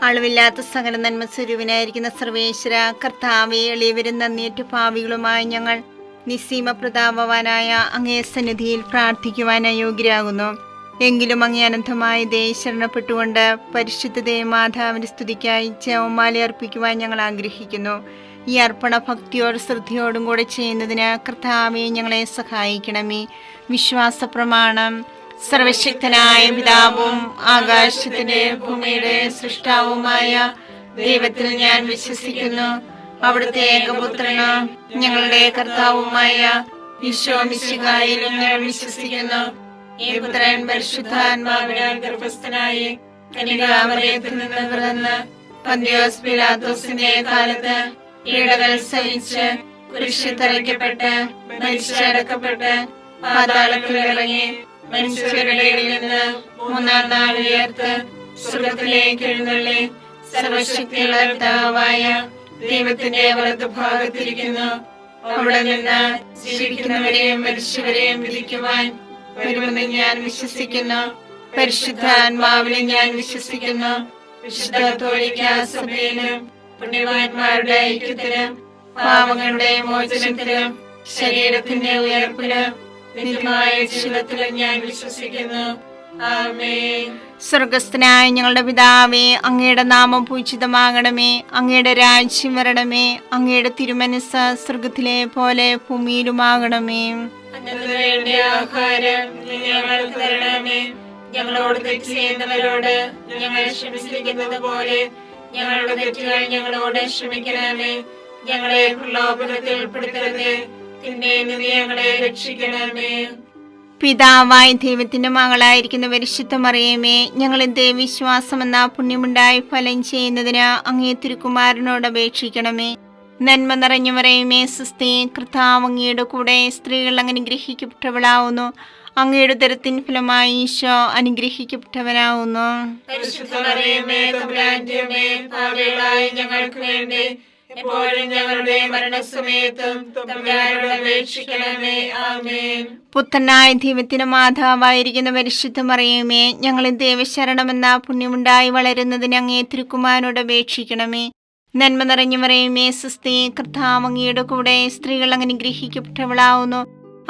അളവില്ലാത്ത സകല നന്മ സ്വരൂപനായിരിക്കുന്ന സർവേശ്വര കർത്താവെ, എളിയവരും നന്ദിയേറ്റ പാപികളുമായി ഞങ്ങൾ നിസ്സീമ പ്രതാപവാനായ അങ്ങേ സന്നിധിയിൽ പ്രാർത്ഥിക്കുവാൻ അയോഗ്യരാകുന്നു. എങ്കിലും അങ്ങേ അനന്തമായ ദയെ ശരണപ്പെട്ടുകൊണ്ട് പരിശുദ്ധതയെ മാതാവിന്റെ സ്തുതിക്കായി ജപമാല അർപ്പിക്കുവാൻ ഞങ്ങൾ ആഗ്രഹിക്കുന്നു. ഈ അർപ്പണ ഭക്തിയോടും ശ്രദ്ധയോടും കൂടെ ചെയ്യുന്നതിന് കർത്താവെ ഞങ്ങളെ സഹായിക്കണമേ. വിശ്വാസ പ്രമാണം. സർവശക്തനായ പിതാവും ആകാശത്തിന്റെ ഭൂമിയുടെ സൃഷ്ടാവുമായ ദൈവത്തിൽ ഞാൻ വിശ്വസിക്കുന്നു. അവിടുത്തെ ഏകപുത്രന് ഞങ്ങളുടെ കർത്താവുമായ ഈശോ മിശിഹായിലും ഞാൻ വിശ്വസിക്കുന്നു. ഈ പുത്രൻ പരിശുദ്ധാത്മാവിനാൽ ഗർഭസ്ഥനായി കന്യകാമറിയത്തിൽ നിന്ന് പിറന്ന് പന്തിയോസ് പിലാത്തോസിന്റെ കാലത്ത് പീഡകൾ സഹിച്ച് കുരിശിൽ തറയ്ക്കപ്പെട്ട് മരിച്ചടക്കപ്പെട്ട് പാതാളത്തിൽ ഇറങ്ങി മനുഷ്യരുടെ ഇടയിൽ നിന്ന് മൂന്നാം നാൾ ഉയർത്ത് സ്വർഗ്ഗത്തിലേക്ക് എഴുന്നള്ളി സർവശക്തിയുള്ള പിതാവായ ദൈവത്തിന്റെ വലതുഭാഗത്തിരിക്കുന്നു. അവിടെ നിന്ന് ജീവിക്കുന്നവരെയും മരിച്ചവരെയും വിധിക്കുവാൻ വരുമെന്ന് ഞാൻ വിശ്വസിക്കുന്നു. പരിശുദ്ധാത്മാവിനെ ഞാൻ വിശ്വസിക്കുന്നു. വിശുദ്ധ കത്തോലിക്കാ സഭയിലും പുണ്യവാന്മാരുടെ ഐക്യത്തിലും പാപങ്ങളുടെ മോചനത്തിലും ശരീരത്തിന്റെ ഉയർപ്പിലും നിത്യമായ ജീവിതത്തിലും ഞാൻ വിശ്വസിക്കുന്നു. ആമേൻ. സ്വർഗസ്ഥനായ ഞങ്ങളുടെ പിതാവേ, അങ്ങയുടെ നാമം പൂജിതമാകണമേ. അങ്ങയുടെ രാജ്യം വരണമേ. അങ്ങയുടെ തിരുമനസ്സ് സ്വർഗത്തിലെ പോലെ ഭൂമിയിലുമാകണമേ. അന്നന്ന് വേണ്ട ആഹാരം ഞങ്ങൾക്ക് തരണമേ. ഞങ്ങളോട് തെറ്റ് ചെയ്യുന്നവരോട് ഞങ്ങൾ ക്ഷമിച്ചിരിക്കുന്നത് പോലെ ഞങ്ങളുടെ തെറ്റുകൾ ഞങ്ങളോട് ക്ഷമിക്കണമേ. ഞങ്ങളെ പ്രലോഭനത്തിൽ ഉൾപ്പെടുത്തരുതേ, തിന്മയിൽ നിന്ന് ഞങ്ങളെ രക്ഷിക്കണമേ. പിതാവായ ദൈവത്തിന്റെ മകളായിരിക്കുന്ന പരിശുദ്ധ മറിയമേ, ഞങ്ങൾ ദൈവവിശ്വാസം എന്ന പുണ്യമുണ്ടായി ഫലം ചെയ്യുന്നതിന് അങ്ങേ തിരുക്കുമാരനോട് അപേക്ഷിക്കണമേ. നന്മ നിറഞ്ഞു മറിയമേ, സ്വസ്തി, കർത്താവ് അങ്ങയുടെ കൂടെ സ്ത്രീകൾ അനുഗ്രഹിക്കപ്പെട്ടവളാവുന്നു. അങ്ങയുടെ ഉദരത്തിൻ ഫലമായി ഈശോ അനുഗ്രഹിക്കപ്പെട്ടവനാവുന്നു. പരിശുദ്ധ മറിയമേ, തമ്പുരാന്റെ അമ്മേ, പാപികളായ ഞങ്ങൾക്ക് വേണ്ടി എപ്പോഴും ഞങ്ങളുടെ മരണസമയത്തും തമ്പുരാനോട് അപേക്ഷിക്കണമേ. ആമേൻ. പുത്രനായ ദൈവത്തിന്റെ മാതാവായിരിക്കുന്ന പരിശുദ്ധ മറിയമേ, ഞങ്ങളിൽ ദൈവശരണമെന്ന പുണ്യമുണ്ടായി വളരുന്നതിന് അങ്ങേ തിരുക്കുമാരനോട് അപേക്ഷിക്കണമേ. നന്മ നിറഞ്ഞു മറിയമേ, സ്വസ്തി, കർത്താവ് അങ്ങയുടെ കൂടെ സ്ത്രീകൾ അനുഗ്രഹിക്കപ്പെട്ടവളാവുന്നു.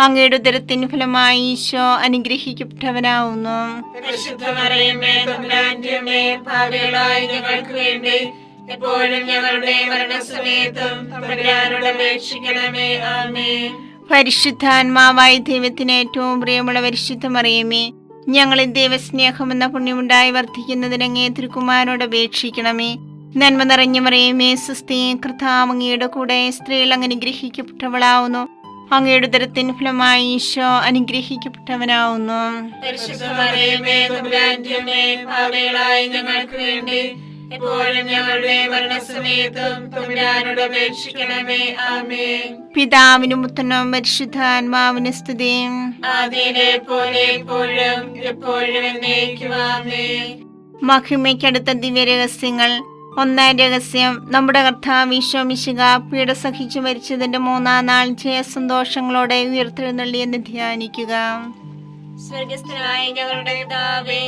അങ്ങയുടെ ഉദരത്തിൻ ഫലമായി ഈശോ അനുഗ്രഹിക്കപ്പെട്ടവനാവുന്നു. പരിശുദ്ധ മറിയമേ, തമ്പുരാന്റെ അമ്മേ, പാപികളായ ഞങ്ങൾക്ക് വേണ്ടി എപ്പോഴും ഞങ്ങളുടെ മരണസമയത്തും തമ്പുരാനോട് അപേക്ഷിക്കണമേ. ആമേൻ. പരിശുദ്ധാത്മാവായ ദൈവത്തിന് ഏറ്റവും പ്രിയമുള്ള പരിശുദ്ധ മറിയമേ, ഞങ്ങളിൽ ദൈവസ്നേഹമെന്ന പുണ്യമുണ്ടായി വർദ്ധിക്കുന്നതിന് അങ്ങേ തിരുക്കുമാരനോട് അപേക്ഷിക്കണമേ. നന്മ നിറഞ്ഞു മറിയമേ, സ്വസ്തി, കർത്താവ് അങ്ങയുടെ കൂടെ സ്ത്രീകൾ അനുഗ്രഹിക്കപ്പെട്ടവളാവുന്നു. അങ്ങയുടെ ഉദരത്തിൻ ഫലമായി ഈശോ അനുഗ്രഹിക്കപ്പെട്ടവനാവുന്നു. പരിശുദ്ധ മറിയമേ, തമ്പുരാന്റെ അമ്മേ, പാപികളായ ഞങ്ങൾക്ക് വേണ്ടി എപ്പോഴും ഞങ്ങളുടെ മരണസമയത്തും തമ്പുരാനോട് അപേക്ഷിക്കണമേ. ആമേൻ. പിതാവിനും പുത്രനും പരിശുദ്ധാത്മാവിനും സ്തുതി. ആദിയിലെ പോലെ എപ്പോഴും എപ്പോഴും എന്നേക്കും. ആമേൻ. മഹിമയ്ക്കടുത്ത ദിവ്യരഹസ്യങ്ങൾ. ഒന്നാം രഹസ്യം, നമ്മുടെ കർത്താവ് ഈശോ മിശിഹാ പീഡ സഹിച്ചു മരിച്ചതിന്റെ മൂന്നാം നാൾ ജയസന്തോഷങ്ങളോടെ ഉയർത്തെഴുന്നള്ളിയെന്ന് ധ്യാനിക്കുക. സ്വർഗസ്ഥനായ ഞങ്ങളുടെ പിതാവേ,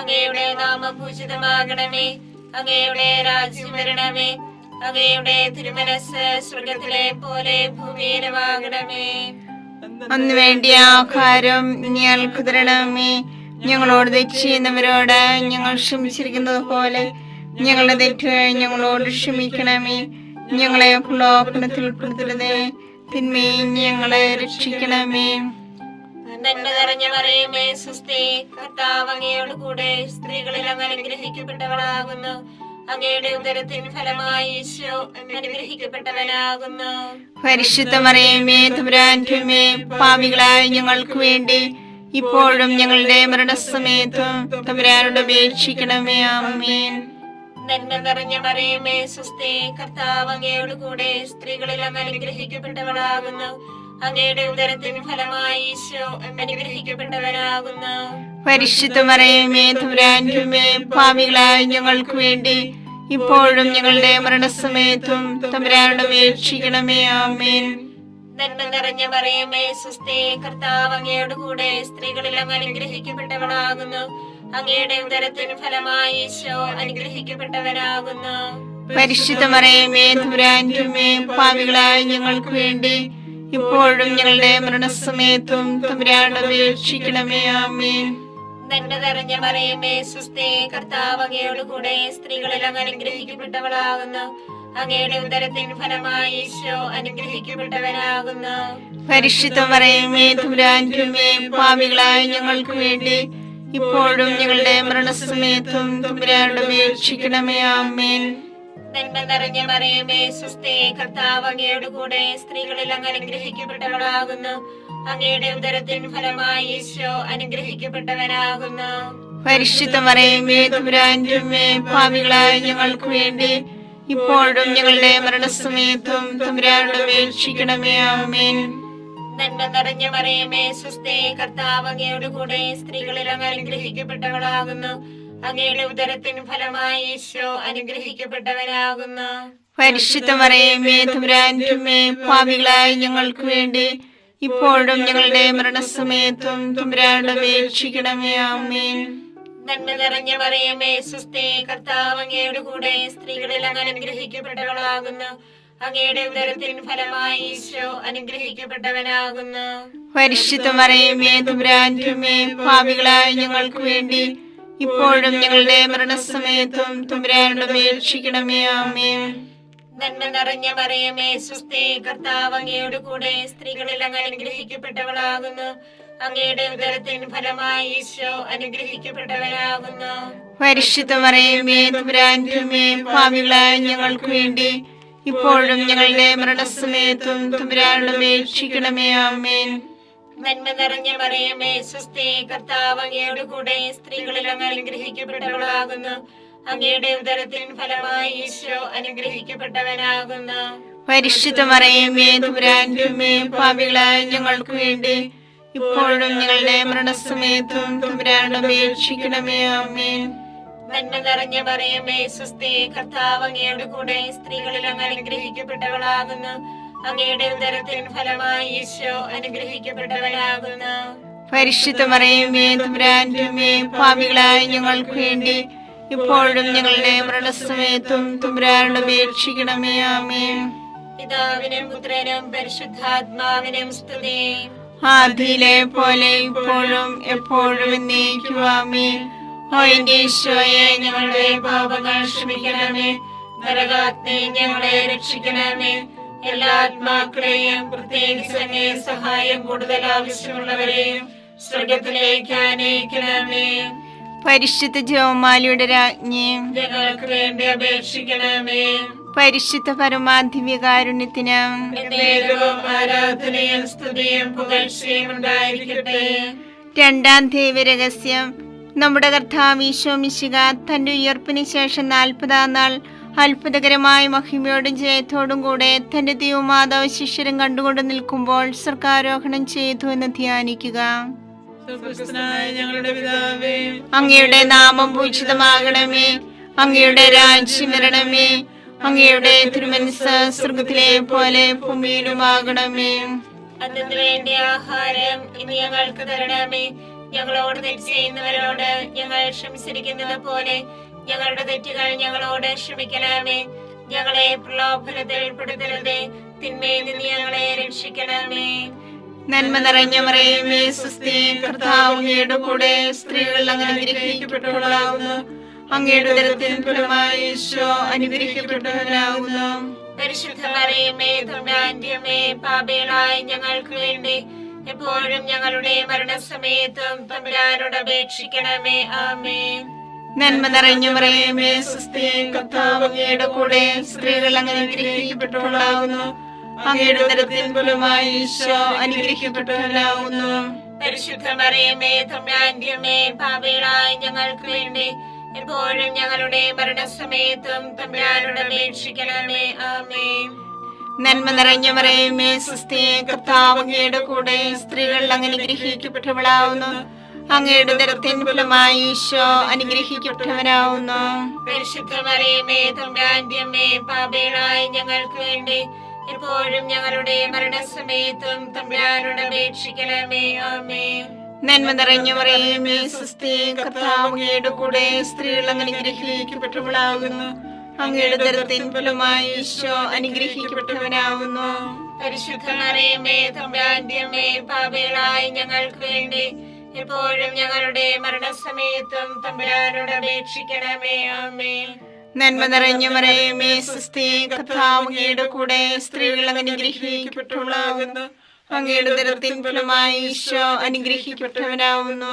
അങ്ങയുടെ നാമം പൂജിതമാകണമേ. അങ്ങയുടെ രാജ്യം വരണമേ. അങ്ങയുടെ തിരുമനസ്സ് സ്വർഗത്തിലെ പോലെ ഭൂമിയിലുമാകണമേ. അന്ന് വേണ്ടിയ ആഹാരം ഞങ്ങൾക്ക് തരണമേ. ഞങ്ങളോട് തെറ്റ് ചെയ്യുന്നവരോട് ഞങ്ങൾ ക്ഷമിച്ചിരിക്കുന്നത് പോലെ ഞങ്ങളുടെ തെറ്റുകൾ ഞങ്ങളോട് ക്ഷമിക്കണമേ. ഞങ്ങളെ പ്രലോഭനത്തിൽ ഉൾപ്പെടുത്തരുതേ, തിന്മയിൽ ഞങ്ങളെ രക്ഷിക്കണമേ. നന്മ നിറഞ്ഞ മറിയമേ, സ്വസ്തി, കർത്താവ് അങ്ങയോട് കൂടെ സ്ത്രീകളിൽ അങ്ങ് അനുഗ്രഹിക്കപ്പെട്ടവളാകുന്നു. അങ്ങയുടെ ഉദരത്തിൻ ഫലമായി ഈശോ അനുഗ്രഹിക്കപ്പെട്ടവനാകുന്നു. പരിശുദ്ധ മറിയമേ, തമ്പുരാന്റെ അമ്മേ, പാപികളായ ഞങ്ങൾക്ക് വേണ്ടി ഇപ്പോഴും ഞങ്ങളുടെ മരണസമയത്തും തമ്പുരാനോട് അപേക്ഷിക്കണമേ. ആമേൻ. നന്മ നിറഞ്ഞ മറിയമേ, സ്വസ്തി, കർത്താവ് അങ്ങയോട് കൂടെ സ്ത്രീകളിൽ അങ്ങ് അനുഗ്രഹിക്കപ്പെട്ടവളാകുന്നു. അങ്ങയുടെ ഉദരത്തിൻ ഫലമായി ഈശോ അനുഗ്രഹിക്കപ്പെട്ടവനാകുന്നു. പരിശുദ്ധ മറിയമേ, തമ്പുരാന്റെ അമ്മേ, പാപികളായ ഞങ്ങൾക്ക് വേണ്ടി ഇപ്പോഴും ഞങ്ങളുടെ മരണസമയത്തും തമ്പുരാനോട് അപേക്ഷിക്കണമേ. ആമേൻ. നന്മ നിറഞ്ഞ മറിയമേ, സ്വസ്തി, കർത്താവ് അങ്ങയോട് കൂടെ സ്ത്രീകളിൽ അങ്ങ് അനുഗ്രഹിക്കപ്പെട്ടവളാകുന്നു. അങ്ങയുടെ ഉദരത്തിൻ ഫലമായി ഈശോ അനുഗ്രഹിക്കപ്പെട്ടവനാകുന്നു. പരിശുദ്ധ മറിയമേ തമ്പുരാന്റെ അമ്മേ, പാപികളായ ഞങ്ങൾക്ക് വേണ്ടി ഇപ്പോഴും ഞങ്ങളുടെ മരണസമയത്തും തമ്പുരാനോട് അപേക്ഷിക്കണമേ. ആമേൻ. നന്മ നിറഞ്ഞ മറിയമേ സുസ്ഥി, കർത്താവ് അങ്ങയോട് കൂടെ സ്ത്രീകളിൽ അങ്ങ് അനുഗ്രഹിക്കപ്പെട്ടവളാകുന്നു. അങ്ങയുടെ ഉദരത്തിൻ ഫലമായി ഈശോ അനുഗ്രഹിക്കപ്പെട്ടവനാകുന്നു. പരിശുദ്ധ മറിയമേ തമ്പുരാന്റെ അമ്മേ, പാപികളായ ഞങ്ങൾക്ക് വേണ്ടി ഇപ്പോഴും ഞങ്ങളുടെ മരണസമയത്തും തമ്പുരാനോട് അപേക്ഷിക്കണമേ. ആമേൻ. നന്മ നിറഞ്ഞ മറിയമേ സുസ്ഥി, കർത്താവ് അങ്ങയോട് കൂടെ സ്ത്രീകളിൽ അങ്ങ് അനുഗ്രഹിക്കപ്പെട്ടവളാകുന്നു. അങ്ങയുടെ ഉദരത്തിൻ ഫലമായി ഈശോ അനുഗ്രഹിക്കപ്പെട്ടവനാകുന്നു. പരിശുദ്ധ മറിയമേ തമ്പുരാന്റെ അമ്മേ, പാപികളായ ഞങ്ങൾക്ക് വേണ്ടി ഇപ്പോഴും ഞങ്ങളുടെ മരണസമയത്തും തമ്പുരാനോട് അപേക്ഷിക്കണമേ. ആമേൻ. നന്മ നിറഞ്ഞ മറിയമേ സുസ്ഥി, കർത്താവ് അങ്ങയോട് കൂടെ സ്ത്രീകളിൽ അങ്ങ് അനുഗ്രഹിക്കപ്പെട്ടവളാകുന്നു. അങ്ങയുടെ ഉദരത്തിൻ ഫലമായി ഈശോ അനുഗ്രഹിക്കപ്പെട്ടവനാകുന്നു. പരിശുദ്ധ മറിയമേ തമ്പുരാന്റെ അമ്മേ, പാപികളായ ഞങ്ങൾക്ക് വേണ്ടി ഇപ്പോഴും ഞങ്ങളുടെ മരണസമയത്തും തമ്പുരാനോട് അപേക്ഷിക്കണമേ. ആമേൻ. നന്മ നിറഞ്ഞ മറിയമേ സുസ്ഥി, കർത്താവ് അങ്ങയോട് കൂടെ സ്ത്രീകളിൽ അങ്ങ് അനുഗ്രഹിക്കപ്പെട്ടവളാകുന്നു. അങ്ങയുടെ ഉദരത്തിൻ ഫലമായി ഈശോ അനുഗ്രഹിക്കപ്പെട്ടവനാകുന്നു. പരിശുദ്ധ മറിയമേ തമ്പുരാന്റെ അമ്മേ, പാപികളായ ഞങ്ങൾക്ക് വേണ്ടി ഇപ്പോഴും ഞങ്ങളുടെ മരണസമയത്തും തമ്പുരാനോട് അപേക്ഷിക്കണമേ. ആമേൻ. നന്മ നിറഞ്ഞ മറിയമേ സുസ്ഥി, കർത്താവ് അങ്ങയോട് കൂടെ സ്ത്രീകളിൽ അങ്ങ് അനുഗ്രഹിക്കപ്പെട്ടവളാകുന്നു. അങ്ങയുടെ ഉദരത്തിൻ ഫലമായി ഈശോ അനുഗ്രഹിക്കപ്പെട്ടവനാകുന്നു. പരിശുദ്ധ മറിയമേ തമ്പുരാന്റെ അമ്മേ, പാപികളായ ഞങ്ങൾക്ക് വേണ്ടി ഇപ്പോഴും ഞങ്ങളുടെ മരണസമയത്തും തമ്പുരാനോട് അപേക്ഷിക്കണമേ. ആമേൻ. നന്മ നിറഞ്ഞ മറിയമേ സുസ്ഥി, കർത്താവ് അങ്ങയോട് കൂടെ സ്ത്രീകളിൽ അങ്ങ് അനുഗ്രഹിക്കപ്പെട്ടവളാകുന്നു. അങ്ങയുടെ ഉദരത്തിൻ ഫലമായി ഈശോ അനുഗ്രഹിക്കപ്പെട്ടവനാകുന്നു. പരിശുദ്ധ മറിയമേ തമ്പുരാന്റെ അമ്മേ, പാപികളായ ഞങ്ങൾക്ക് വേണ്ടി ഇപ്പോഴും ഞങ്ങളുടെ മരണസമയത്തും തമ്പുരാനോട് അപേക്ഷിക്കണമേ. ആമേൻ. നന്മ നിറഞ്ഞ മറിയമേ സുസ്ഥി, കർത്താവ് അങ്ങയോട് കൂടെ സ്ത്രീകളിൽ അങ്ങ് അനുഗ്രഹിക്കപ്പെട്ടവളാകുന്നു. അങ്ങയുടെ ഉദരത്തിൻ ഫലമായി ഈശോ അനുഗ്രഹിക്കപ്പെട്ടവനാകുന്നു. പരിശുദ്ധ മറിയമേ തമ്പുരാന്റെ അമ്മേ, പാപികളായ ഞങ്ങൾക്ക് വേണ്ടി ഇപ്പോഴും ഞങ്ങളുടെ മരണസമയത്തും തമ്പുരാനോട് അപേക്ഷിക്കണമേ. ആമേൻ. പിതാവിനും പുത്രനും പരിശുദ്ധാത്മാവിനും സ്തുതി. ആദിയിലെ പോലെ ഇപ്പോഴും എപ്പോഴും എന്നേക്കും. ആമേൻ. ഓ എന്റെ ഈശോയെ, ഞങ്ങളുടെ പാപങ്ങൾ ക്ഷമിക്കണമേ. നരകാഗ്നി ഞങ്ങളെ രക്ഷിക്കണമേ. എല്ലാ ആത്മാക്കളെയും പ്രത്യേകിച്ച് അങ്ങേ സഹായം കൂടുതൽ ആവശ്യമുള്ളവരെയും സ്വർഗത്തിലേക്ക് ആനയിക്കണമേ. പരിശുദ്ധ ജപമാലയുടെ രാജ്ഞി, ഞങ്ങൾക്ക് വേണ്ടി അപേക്ഷിക്കണമേ. പരിശുദ്ധ പരമാധിവ്യകാരുണ്യത്തിന് എന്നേരവും ആരാധനയും സ്തുതിയും പുകഴ്ചയും ഉണ്ടായിരിക്കട്ടെ. രണ്ടാം ദൈവരഹസ്യം. നമ്മുടെ കർത്താവ് ഈശോ മിശിഹ തന്റെ ഉയർപ്പിന് ശേഷം 40-ാം നാൾ അത്ഭുതകരമായ മഹിമയോടും ജയത്തോടും കൂടെ തന്റെ ദൈവമാതാവ് ശിഷ്യരും കണ്ടുകൊണ്ട് നിൽക്കുമ്പോൾ സ്വർഗ്ഗാരോഹണം ചെയ്തു എന്ന് ധ്യാനിക്കുക. ഞങ്ങളുടെ പിതാവേ, അങ്ങയുടെ നാമം പൂജിതമാകണമേ. അങ്ങയുടെ രാജ്യം വരണമേ. അങ്ങയുടെ തിരുമനസ്സ് സ്വർഗ്ഗത്തിലെ പോലെ ഭൂമിയിലുമാകണമേ. അതിനു വേണ്ടി ആഹാരം ഇനി ഞങ്ങൾക്ക് തരണമേ. ഞങ്ങളോട് തെറ്റ് ചെയ്യുന്നവരോട് ഞങ്ങൾ ക്ഷമിച്ചിരിക്കുന്നത് പോലെ ഞങ്ങളുടെ തെറ്റുകൾ ഞങ്ങളോട് ക്ഷമിക്കണമേ. ഞങ്ങളെ പ്രലോഭനത്തിൽ ഉൾപ്പെടുത്തരുതേ, തിന്മയിൽ നിന്ന് ഞങ്ങളെ രക്ഷിക്കണമേ. നന്മ നിറഞ്ഞ മറിയമേ സുസ്ഥി, കർത്താവ് അങ്ങയുടെ കൂടെ സ്ത്രീകൾ അങ്ങ് അനുഗ്രഹിക്കപ്പെട്ടവളാകുന്നു. അങ്ങയുടെ ഉദരത്തിൻ ഫലമായി ഈശോ അനുഗ്രഹിക്കപ്പെട്ടവനാകുന്നു. പരിശുദ്ധ മറിയമേ തമ്പുരാന്റെ അമ്മേ, പാപികളായ ഞങ്ങൾക്ക് വേണ്ടി എപ്പോഴും ഞങ്ങളുടെ മരണസമയത്തും തമ്പുരാനോട് അപേക്ഷിക്കണമേ. ആമേൻ. നന്മ നിറഞ്ഞ മറിയമേ സുസ്ഥി, കർത്താവ് അങ്ങയുടെ കൂടെ സ്ത്രീകൾ അങ്ങ് അനുഗ്രഹിക്കപ്പെട്ടവളാകുന്നു. അങ്ങയുടെ ഉദരത്തിൻ ഫലമായി ഈശോ അനുഗ്രഹിക്കപ്പെട്ടവനാകുന്നു. പരിശുദ്ധ മറിയമേ തമ്പുരാന്റെ അമ്മേ, പാപികളായ ഞങ്ങൾക്ക് വേണ്ടി എപ്പോഴും ഞങ്ങളുടെ മരണസമയത്തും തമ്പുരാനോട് അപേക്ഷിക്കണമേ. ആമേൻ. നന്മ നിറഞ്ഞ മറിയമേ സുസ്ഥി, കർത്താവ് അങ്ങയുടെ കൂടെ സ്ത്രീകൾ അങ്ങ് അനുഗ്രഹിക്കപ്പെട്ടവളാകുന്നു. അങ്ങയുടെ ഉദരത്തിൻ ഫലമായി ഈശോ അനുഗ്രഹിക്കപ്പെട്ടവനാകുന്നു. പരിശുദ്ധ മറിയമേ തമ്പുരാന്റെ അമ്മേ, പാപികളായ ഞങ്ങൾക്ക് വേണ്ടി എപ്പോഴും ഞങ്ങളുടെ മരണസമയത്തും തമ്പുരാനോട് അപേക്ഷിക്കണമേ. ആമേൻ. നന്മ നിറഞ്ഞ മറിയമേ സ്വസ്തി, കർത്താവ് അങ്ങയുടെ കൂടെ, സ്ത്രീകൾ അങ്ങ് അനുഗ്രഹിക്കപ്പെട്ടവളാകുന്നു. അങ്ങയുടെ ഉദരത്തിൻ ഫലമായി ഈശോ അനുഗ്രഹിക്കപ്പെട്ടവനാകുന്നു. പരിശുദ്ധ മറിയമേ തമ്പുരാന്റെ അമ്മേ, പാപികളായ ഞങ്ങൾക്ക് വേണ്ടി എപ്പോഴും ഞങ്ങളുടെ മരണസമയത്തും തമ്പുരാനോട് അപേക്ഷിക്കണമേ. ആമേൻ. നന്മ നിറഞ്ഞ മറിയമേ സ്വസ്തി, കർത്താവ് അങ്ങയുടെ കൂടെ, സ്ത്രീകൾ അങ്ങ് അനുഗ്രഹിക്കപ്പെട്ടവളാകുന്നു. അങ്ങയുടെ ഉദരത്തിൻ ഫലമായി ഈശോ അനുഗ്രഹിക്കപ്പെട്ടവനാകുന്നു.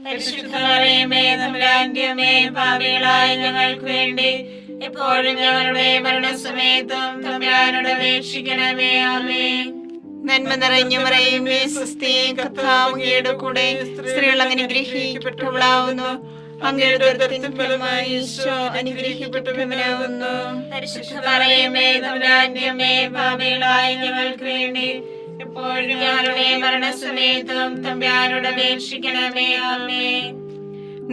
പരിശുദ്ധ മറിയമേ തമ്പുരാന്റെ അമ്മേ, പാപികളായ ഞങ്ങൾക്ക് വേണ്ടി എപ്പോഴും ഞങ്ങളുടെ മരണസമയത്തും തമ്പുരാനോട് അപേക്ഷിക്കണമേ. ആമേൻ. നന്മ നിറഞ്ഞ മറിയമേ സ്വസ്തി, കർത്താവ് അങ്ങയുടെ കൂടെ, സ്ത്രീകൾ അങ്ങ് അനുഗ്രഹിക്കപ്പെട്ടവളാകുന്നു. അങ്ങയുടെ ഉദരത്തിൻ ഫലമായി ഈശോ അനുഗ്രഹിക്കപ്പെട്ടവനാകുന്നു. പരിശുദ്ധ മറിയമേ തമ്പുരാന്റെ അമ്മേ, പാപികളായ ഞങ്ങൾക്ക് വേണ്ടി എപ്പോഴും ഞങ്ങളുടെ മരണസമയത്തും തമ്പുരാനോട് അപേക്ഷിക്കണമേ. ആമേൻ.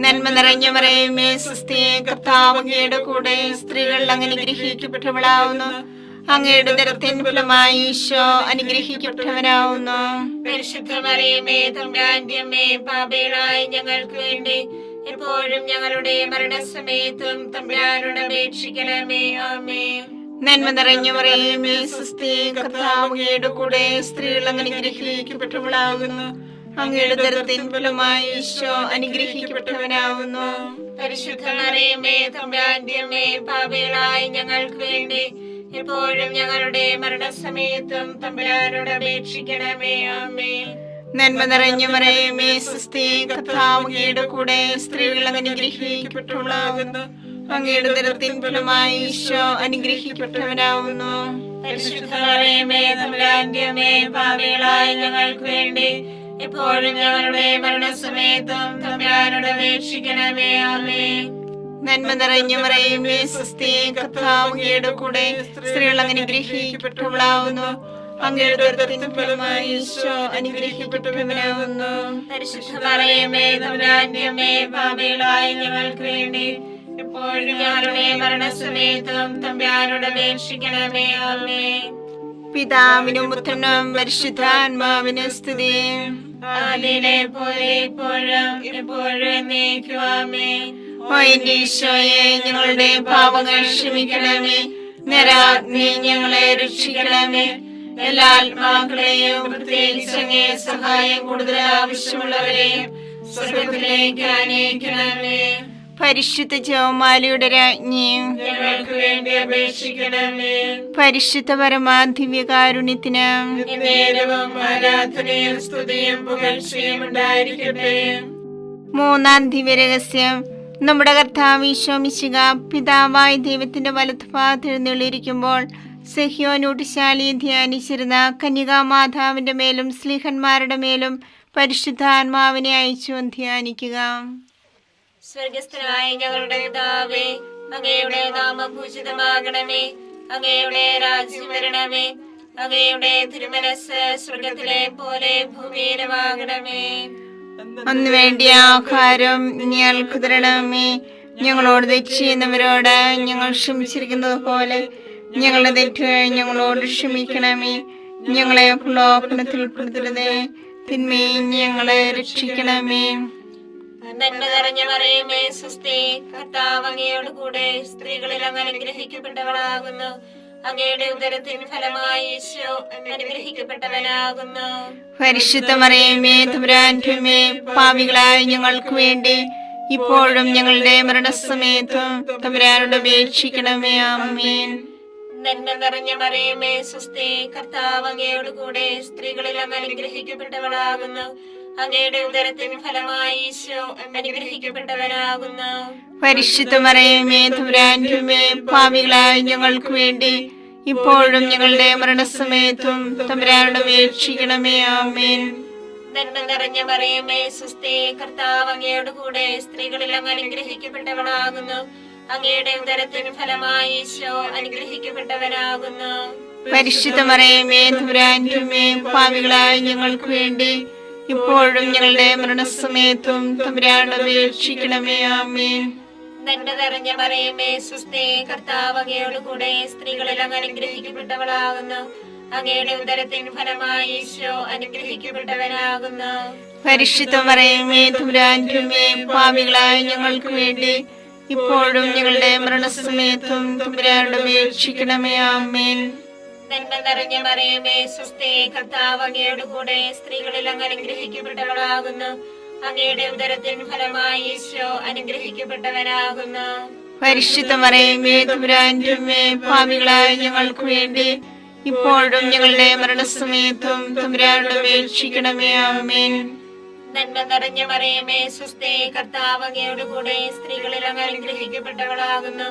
നന്മ നിറഞ്ഞ മറിയമേ സ്വസ്തി, കർത്താവ് അങ്ങയുടെ കൂടെ, സ്ത്രീകൾ അങ്ങ് അനുഗ്രഹിക്കപ്പെട്ടവളാകുന്നു. അങ്ങയുടെ ഉദരത്തിൻ ഫലമായി ഈശോ അനുഗ്രഹിക്കപ്പെട്ടവനാകുന്നു. പരിശുദ്ധ മറിയമേ തമ്പുരാന്റെ അമ്മേ, പാപികളായ ഞങ്ങൾക്ക് വേണ്ടി എപ്പോഴും ഞങ്ങളുടെ മരണസമയത്തും തമ്പുരാനോട് അപേക്ഷിക്കണമേ. ആമേൻ. നന്മ നിറഞ്ഞ മറിയമേ സ്വസ്തി, കർത്താവ് അങ്ങയുടെ കൂടെ, സ്ത്രീകൾ അങ്ങ് അനുഗ്രഹിക്കപ്പെട്ടവളാകുന്നു. അങ്ങയുടെ ഉദരത്തിൻ ഫലമായി ഈശോ അനുഗ്രഹിക്കപ്പെട്ടവനാകുന്നു. പരിശുദ്ധ മറിയമേ തമ്പുരാന്റെ അമ്മേ, പാപികളായ ഞങ്ങൾക്ക് വേണ്ടി എപ്പോഴും ഞങ്ങളുടെ മരണസമയത്തും തമ്പുരാനോട് അപേക്ഷിക്കണമേ. ആമേൻ. നന്മ നിറഞ്ഞ മറിയമേ സ്വസ്തി, കർത്താവ് അങ്ങയുടെ കൂടെ, സ്ത്രീകൾ അങ്ങ് അനുഗ്രഹിക്കപ്പെട്ടവളാകുന്നു. അങ്ങയുടെ ഉദരത്തിൻ ഫലമായി ഈശോ അനുഗ്രഹിക്കപ്പെട്ടവനാകുന്നു. പരിശുദ്ധ മറിയമേ തമ്പുരാന്റെ അമ്മേ, പാപികളായ ഞങ്ങൾക്ക് വേണ്ടി എപ്പോഴും ഞങ്ങളുടെ മരണസമയത്തും തമ്പുരാനോട് അപേക്ഷിക്കണമേ. ആമേൻ. നന്മ നിറഞ്ഞ മറിയമേ സ്വസ്തി, കർത്താവ് അങ്ങയുടെ കൂടെ, സ്ത്രീകൾ അങ്ങ് അനുഗ്രഹിക്കപ്പെട്ടവളാകുന്നു. അങ്ങയുടെ ഉദരത്തിൻ ഫലമായി ഈശോ അനുഗ്രഹിക്കപ്പെട്ടവനാകുന്നു. പരിശുദ്ധ മറിയമേ തമ്പുരാന്റെ അമ്മേ, പാപികളായ ഞങ്ങൾക്ക് വേണ്ടി എപ്പോഴും ഞങ്ങളുടെ മരണസമയത്തും തമ്പുരാനോട് അപേക്ഷിക്കണമേ. ആമേൻ. പിതാവിനും പുത്രനും പരിശുദ്ധാത്മാവിനും സ്തുതി. ആദിയിലെ പോലെ ഇപ്പോഴും എപ്പോഴും എന്നേക്കും. ആമേൻ. ഓ എന്റെ ഈശോയെ, ഞങ്ങളുടെ പാപങ്ങൾ ക്ഷമിക്കണമേ. നരാഗ്നി ഞങ്ങളെ രക്ഷിക്കണമേ. എല്ലാ ആത്മാക്കളെയും, പ്രത്യേകിച്ച് അങ്ങേ സഹായം കൂടുതൽ ആവശ്യമുള്ളവരെയും സ്വർഗ്ഗത്തിലേക്ക് ആനയിക്കണമേ. പരിശുദ്ധ ജപമാലയുടെ രാജ്ഞിയും ഞങ്ങൾക്ക് വേണ്ടി അപേക്ഷിക്കണമേ. പരിശുദ്ധ പരമാദിവ്യകാരുണ്യത്തിന് നേരവും ആരാധനയും സ്തുതിയും പുകഴ്ചയും ഉണ്ടായിരിക്കട്ടെ. മൂന്നാം ദിവ്യരഹസ്യം. നമ്മുടെ കർത്താവ് ഈശോ മിശിഹ പിതാവായ ദൈവത്തിന്റെ വലത്തുഭാഗത്ത് എഴുന്നള്ളിയിരിക്കുമ്പോൾ സഹ്യോനൂട്ടുശാലിയെ ധ്യാനിച്ചിരുന്ന കന്യകാമാതാവിന്റെ മേലും സ്ലീഹന്മാരുടെ മേലും പരിശുദ്ധാത്മാവിനെ അയച്ചു ധ്യാനിക്കുക. സ്വർഗസ്ഥനായ ഞങ്ങളുടെ പിതാവേ, അങ്ങയുടെ നാമം പൂജിതമാകണമേ. അങ്ങയുടെ രാജ്യം വരണമേ. അങ്ങയുടെ തിരുമനസ്സ് സ്വർഗത്തിലെ പോലെ ഭൂമിയിലുമാകണമേ. അന്ന് വേണ്ടിയ ആഹാരം ഞങ്ങൾക്ക് തരണമേ. ഞങ്ങളോട് തെറ്റ് ചെയ്യുന്നവരോട് ഞങ്ങൾ ക്ഷമിച്ചിരിക്കുന്നത് പോലെ ഞങ്ങളുടെ തെറ്റുകൾ ഞങ്ങളോട് ക്ഷമിക്കണമേ. ഞങ്ങളെ പ്രലോഭനത്തിൽ ഉൾപ്പെടുത്തരുതേ, തിന്മയിൽ ഞങ്ങളെ രക്ഷിക്കണമേ. നന്മ നിറഞ്ഞ മറിയമേ സ്വസ്തി, കർത്താവ് അങ്ങയോട് കൂടെ, സ്ത്രീകളിൽ അങ്ങ് അനുഗ്രഹിക്കപ്പെട്ടവളാകുന്നു. അങ്ങയുടെ ഉദരത്തിൻ ഫലമായി ഈശോ അനുഗ്രഹിക്കപ്പെട്ടവനാകുന്നു. പരിശുദ്ധ മറിയമേ തമ്പുരാന്റെ അമ്മേ, പാപികളായ ഞങ്ങൾക്ക് വേണ്ടി ഇപ്പോഴും ഞങ്ങളുടെ മരണസമയത്തും തമ്പുരാനോട് അപേക്ഷിക്കണമേ. ആമേൻ. നന്മ നിറഞ്ഞ മറിയമേ സ്വസ്തി, കർത്താവ് അങ്ങയോട് കൂടെ, സ്ത്രീകളിൽ അങ്ങ് അനുഗ്രഹിക്കപ്പെട്ടവളാകുന്നു. അങ്ങയുടെ ഉദരത്തിൻ ഫലമായി ഈശോ അനുഗ്രഹിക്കപ്പെട്ടവനാകുന്നു. പരിശുദ്ധ മറിയമേ തമ്പുരാന്റെ അമ്മേ, പാപികളായ ഞങ്ങൾക്ക് വേണ്ടി ഇപ്പോഴും ഞങ്ങളുടെ മരണസമയത്തും തമ്പുരാനോട് അപേക്ഷിക്കണമേ. ആമേൻ. നന്മ നിറഞ്ഞ മറിയമേ സ്വസ്തി, കർത്താവ് അങ്ങയോട് കൂടെ, സ്ത്രീകളിൽ അങ്ങ് അനുഗ്രഹിക്കപ്പെട്ടവളാകുന്നു. അങ്ങയുടെ ഉദരത്തിൻ ഫലമായി ഈശോ അനുഗ്രഹിക്കപ്പെട്ടവനാകുന്നു. പരിശുദ്ധ മറിയമേ തമ്പുരാന്റെ അമ്മേ, പാപികളായ ഞങ്ങൾക്ക് വേണ്ടി ഇപ്പോഴും ഞങ്ങളുടെ മരണസമയത്തും തമ്പുരാനോട് അപേക്ഷിക്കണമേ. ആമേൻ. നന്മ നിറഞ്ഞ മറിയമേ സ്വസ്തി, കർത്താവ് അങ്ങയോട് കൂടെ, സ്ത്രീകളിൽ അങ്ങ് അനുഗ്രഹിക്കപ്പെട്ടവളാകുന്നു. അങ്ങയുടെ ഉദരത്തിൻ ഫലമായി ഈശോ അനുഗ്രഹിക്കപ്പെട്ടവനാകുന്നു. പരിശുദ്ധ മറിയമേ തമ്പുരാന്റെ അമ്മേ, പാപികളായ ഞങ്ങൾക്ക് വേണ്ടി ഇപ്പോഴും ഞങ്ങളുടെ മരണസമയത്തും തമ്പുരാനോട് അപേക്ഷിക്കണമേ. ആമേൻ. നന്മ നിറഞ്ഞ മറിയമേ സ്വസ്തി, കർത്താവ് അങ്ങയുടെ കൂടെ സ്ത്രീകളിൽ അങ്ങ് അനുഗ്രഹിക്കപ്പെട്ടവളാകുന്നു. അങ്ങയുടെ ഉദരത്തിൻ ഫലമായി ഈശോ അനുഗ്രഹിക്കപ്പെട്ടവനാകുന്നു. പരിശുദ്ധ മറിയമേ തമ്പുരാന്റെ അമ്മേ, പാപികളായ ഞങ്ങൾക്ക് വേണ്ടി ഇപ്പോഴും ഞങ്ങളുടെ മരണസമയത്തും തമ്പുരാനോട് അപേക്ഷിക്കണമേ. ആമേൻ. നന്മ നിറഞ്ഞ മറിയമേ സ്വസ്തി, കർത്താവ് അങ്ങയുടെ കൂടെ സ്ത്രീകളിൽ അങ്ങ് അനുഗ്രഹിക്കപ്പെട്ടവളാകുന്നു.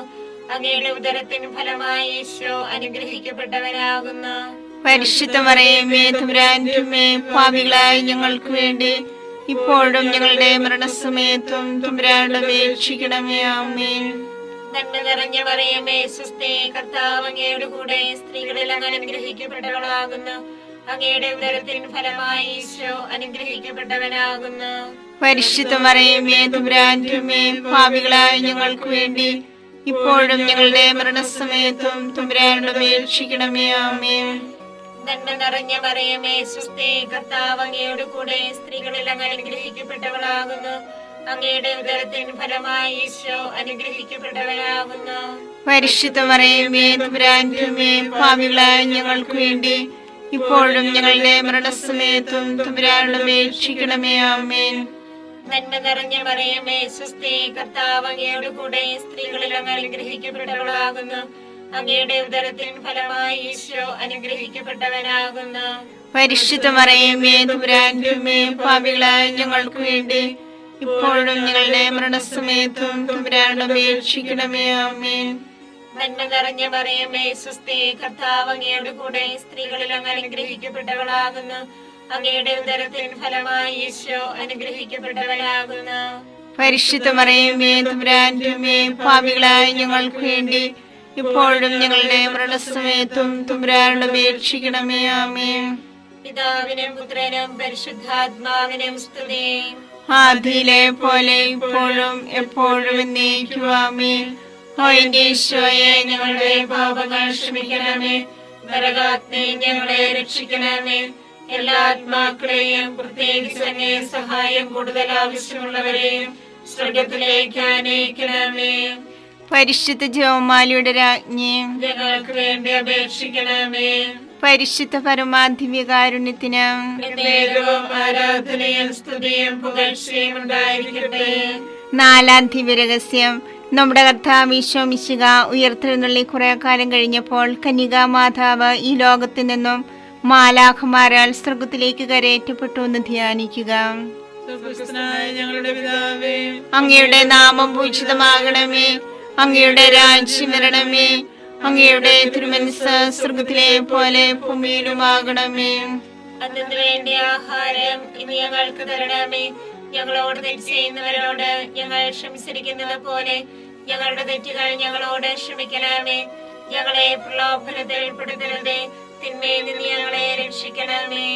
അങ്ങയുടെ ഉദരത്തിൻ ഫലമായി ഈശോ അനുഗ്രഹിക്കപ്പെട്ടവനാകുന്നു. പരിശുദ്ധ മറിയമേ തമ്പുരാന്റെ അമ്മേ, പാപികളായ ഞങ്ങൾക്ക് വേണ്ടി ഇപ്പോഴും ഞങ്ങളുടെ മരണസമയത്തും തമ്പുരാനോട് അപേക്ഷിക്കണമേ. ആമേൻ. നന്മ നിറഞ്ഞ മറിയമേ സ്വസ്തി, കർത്താവ് അങ്ങയുടെ കൂടെ സ്ത്രീകളിൽ അങ്ങ് അനുഗ്രഹിക്കപ്പെട്ടവളാകുന്നു. അങ്ങയുടെ ഉദരത്തിൻ ഫലമായി ഈശോ അനുഗ്രഹിക്കപ്പെട്ടവനാകുന്നു. പരിശുദ്ധ മറിയമേ തമ്പുരാന്റെ അമ്മേ, പാപികളായ ഞങ്ങൾക്ക് വേണ്ടി ഇപ്പോഴും ഞങ്ങളുടെ മരണസമയത്തും തമ്പുരാനോട് അപേക്ഷിക്കണമേ. ആമേൻ. നന്മ നിറഞ്ഞ മറിയമേ സ്വസ്തി, കർത്താവ് അങ്ങയുടെ കൂടെ സ്ത്രീകളിൽ അങ്ങ് അനുഗ്രഹിക്കപ്പെട്ടവളാകുന്നു. അങ്ങയുടെ ഉദരത്തിൻ ഫലമായി ഈശോ അനുഗ്രഹിക്കപ്പെട്ടവനാകുന്നു. പരിശുദ്ധ മറിയമേ തമ്പുരാന്റെ അമ്മേ, പാപികളായ ഞങ്ങൾക്ക് വേണ്ടി ഇപ്പോഴും ഞങ്ങളുടെ മരണസമയത്തും തമ്പുരാനോട് അപേക്ഷിക്കണമേ. ആമേൻ. നന്മ നിറഞ്ഞ മറിയമേ സ്വസ്തി, കർത്താവ് അങ്ങയുടെ കൂടെ സ്ത്രീകളിൽ അങ്ങ് അനുഗ്രഹിക്കപ്പെട്ടവളാകുന്നു. അങ്ങയുടെ ഉദരത്തിൻ ഫലമായി ഈശോ അനുഗ്രഹിക്കപ്പെട്ടവനാകുന്നു. പരിശുദ്ധ മറിയമേ തമ്പുരാന്റെ അമ്മേ, പാപികളായ ഞങ്ങൾക്ക് വേണ്ടി ഇപ്പോഴും ഞങ്ങളുടെ മരണസമയത്തും തമ്പുരാനോട് അപേക്ഷിക്കണമേ. ആമേൻ. നന്മ നിറഞ്ഞ മറിയമേ സ്വസ്തി, കർത്താവ് അങ്ങയുടെ കൂടെ സ്ത്രീകളിൽ അങ്ങ് അനുഗ്രഹിക്കപ്പെട്ടവളാകുന്നു. അങ്ങയുടെ ഉദരത്തിൻ ഫലമായി ഈശോ അനുഗ്രഹിക്കപ്പെട്ടവനാകുന്നു. പരിശുദ്ധ മറിയമേ തമ്പുരാന്റെ അമ്മേ, പാപികളായ ഞങ്ങൾക്ക് വേണ്ടി ഇപ്പോഴും ഞങ്ങളുടെ മരണസമയത്തും തമ്പുരാനോട് അപേക്ഷിക്കണമേ. ആമേൻ. പിതാവിനും പുത്രനും പരിശുദ്ധാത്മാവിനും സ്തുതി. ആദിയിലെ പോലെ ഇപ്പോഴും എപ്പോഴും എന്നേക്കും. ആമേൻ. ഓ എന്റെ ഈശോയെ, ഞങ്ങളുടെ പാപങ്ങൾ ക്ഷമിക്കണമേ. നരകാഗ്നി ഞങ്ങളെ രക്ഷിക്കണമേ. എല്ലാ ആത്മാക്കളെയും പ്രത്യേകിച്ച് അങ്ങേ സഹായം കൂടുതൽ ആവശ്യമുള്ളവരെയും സ്വർഗത്തിലേക്ക് ആനയിക്കണമേ. പരിശുദ്ധ ജപമാലയുടെ രാജ്ഞി, ഞങ്ങൾക്ക് വേണ്ടി അപേക്ഷിക്കണമേ. പരിശുദ്ധ പരമാധിവ്യകാരുണ്യത്തിന് എന്നേരവും ആരാധനയും സ്തുതിയും പുകഴ്ചയും ഉണ്ടായിരിക്കട്ടെ. നാലാം ദിവ്യരഹസ്യം. നമ്മുടെ കർത്താവ് ഈശോ മിശിഹ ഉയർത്തെഴുന്നള്ളി കുറെ കാലം കഴിഞ്ഞപ്പോൾ കന്യകാ മാതാവ് ഈ ലോകത്തിൽ നിന്നും മാലാഖമാരാൽ സ്വർഗത്തിലേക്ക് കരയേറ്റപ്പെട്ടു എന്ന് ധ്യാനിക്കുക. ഞങ്ങളുടെ പിതാവേ, അങ്ങയുടെ നാമം പൂജിതമാകണമേ. അങ്ങയുടെ രാജ്യം വരണമേ. അങ്ങയുടെ തിരുമനസ്സ് സ്വർഗത്തിലെ പോലെ ഭൂമിയിലുമാകണമേ. അതിനു വേണ്ടി ആഹാരം ഇനി ഞങ്ങൾക്ക് തരണമേ. ഞങ്ങളോട് തെറ്റ് ചെയ്യുന്നവരോട് ഞങ്ങൾ ക്ഷമിച്ചിരിക്കുന്നത് പോലെ ഞങ്ങളുടെ തെറ്റുകൾ ഞങ്ങളോട് ക്ഷമിക്കണമേ. ഞങ്ങളെ പ്രലോഭനത്തിൽ ഉൾപ്പെടുത്തരുതേ, തിന്മയിൽ നിന്ന് ഞങ്ങളെ രക്ഷിക്കണമേ.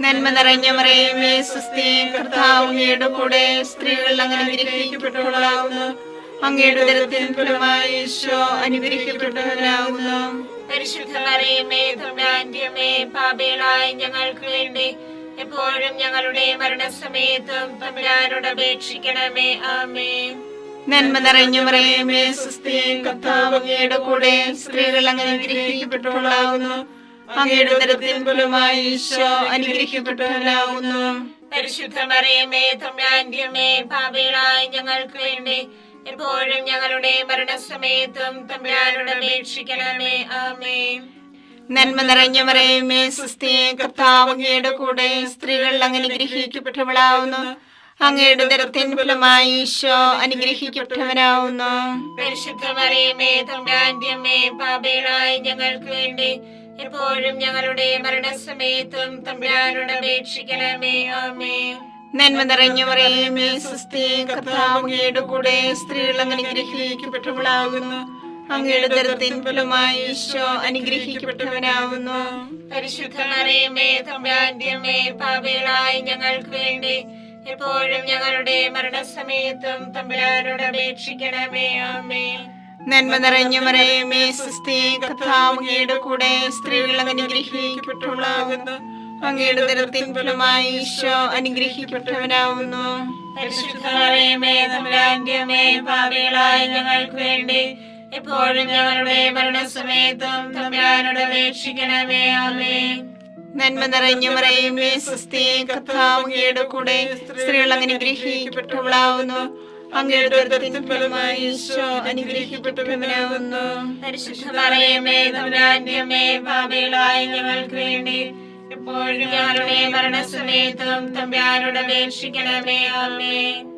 നന്മ നിറഞ്ഞ മറിയമേ സ്വസ്തി, കർത്താവ് അങ്ങയുടെ കൂടെ സ്ത്രീകൾ അങ്ങ് അനുഗ്രഹിക്കപ്പെട്ടവളാകുന്നു. അങ്ങയുടെ ഉദരത്തിൻ ഫലമായി ഈശോ അനുഗ്രഹിക്കപ്പെട്ടവനാകുന്നു. പരിശുദ്ധ മറിയമേ തമ്പുരാന്റെ അമ്മേ, പാപികളായ ഞങ്ങൾക്ക് വേണ്ടി എപ്പോഴും ഞങ്ങളുടെ മരണസമയത്തും തമ്പുരാനോട് അപേക്ഷിക്കണമേ. ആമേൻ. നന്മ നിറഞ്ഞ മറിയമേ സ്വസ്തി, കർത്താവ് അങ്ങയുടെ കൂടെ സ്ത്രീകൾ അങ്ങ് അനുഗ്രഹിക്കപ്പെട്ടവളാകുന്നു. അങ്ങയുടെ ഉദരത്തിൻ ഫലമായി ഈശോ അനുഗ്രഹിക്കപ്പെട്ടവനാകുന്നു. പരിശുദ്ധ മറിയമേ തമ്പുരാന്റെ അമ്മേ, പാപികളായ ഞങ്ങൾക്ക് വേണ്ടി എപ്പോഴും ഞങ്ങളുടെ മരണസമയത്തും തമ്പുരാനോട് അപേക്ഷിക്കണമേ. ആമേൻ. നന്മ നിറഞ്ഞ മറിയമേ സ്വസ്തി, കർത്താവ് അങ്ങയുടെ കൂടെ സ്ത്രീകൾ അങ്ങ് അനുഗ്രഹിക്കപ്പെട്ടവളാകുന്നു. അങ്ങയുടെ ഉദരത്തിൻ ഫലമായി ഈശോ അനുഗ്രഹിക്കപ്പെട്ടവനാകുന്നു. പരിശുദ്ധ മറിയമേ തമ്പുരാന്റെ അമ്മേ, പാപികളായ ഞങ്ങൾക്ക് വേണ്ടി എപ്പോഴും ഞങ്ങളുടെ മരണസമയത്തും തമ്പുരാനോട് അപേക്ഷിക്കണമേ. ആമേൻ. നന്മ നിറഞ്ഞ മറിയമേ സ്വസ്തി, കർത്താവ് അങ്ങയുടെ കൂടെ സ്ത്രീകൾ അങ്ങ് അനുഗ്രഹിക്കപ്പെട്ടവളാകുന്നു. അങ്ങയുടെ ഉദരത്തിൻ ഫലമായി ഈശോ അനുഗ്രഹിക്കപ്പെട്ടവനാകുന്നു. പരിശുദ്ധ മറിയമേ തമ്പുരാന്റെ അമ്മേ, പാപികളായ ഞങ്ങൾക്ക് വേണ്ടി എപ്പോഴും ഞങ്ങളുടെ മരണസമയത്തും തമ്പുരാനോട് അപേക്ഷിക്കണമേ. ആമേൻ. നന്മ നിറഞ്ഞ മറിയമേ സ്വസ്തി, കർത്താവ് അങ്ങയുടെ കൂടെ സ്ത്രീകൾ അങ്ങ് അനുഗ്രഹിക്കപ്പെട്ടവളാകുന്നു. അങ്ങയുടെ ഉദരത്തിൻ ഫലമായി ഈശോ അനുഗ്രഹിക്കപ്പെട്ടവനാവുന്നു. പരിശുദ്ധ മറിയമേ തമ്പുരാന്റെ അമ്മേ, പാപികളായ ഞങ്ങൾക്ക് വേണ്ടി എപ്പോഴും ഞങ്ങളുടെ മരണസമയത്തും തമ്പുരാനോട് അപേക്ഷിക്കണമേ. ആമേൻ. നന്മ നിറഞ്ഞ മറിയമേ സ്വസ്തി, കർത്താവ് അങ്ങയുടെ കൂടെ സ്ത്രീകൾ അനുഗ്രഹിക്കപ്പെട്ടവളാവുന്നു. അങ്ങയുടെ ഉദരത്തിൻ ഫലമായി ഈശോ അനുഗ്രഹിക്കപ്പെട്ടവനാവുന്നു. പരിശുദ്ധ മറിയമേ തമ്പുരാന്റെ അമ്മേ, പാപികളായ ഞങ്ങൾക്ക് വേണ്ടി എപ്പോഴും ഞങ്ങളുടെ മരണസമയത്തും തമ്പുരാനോട് അപേക്ഷിക്കണമേ. ആമേൻ.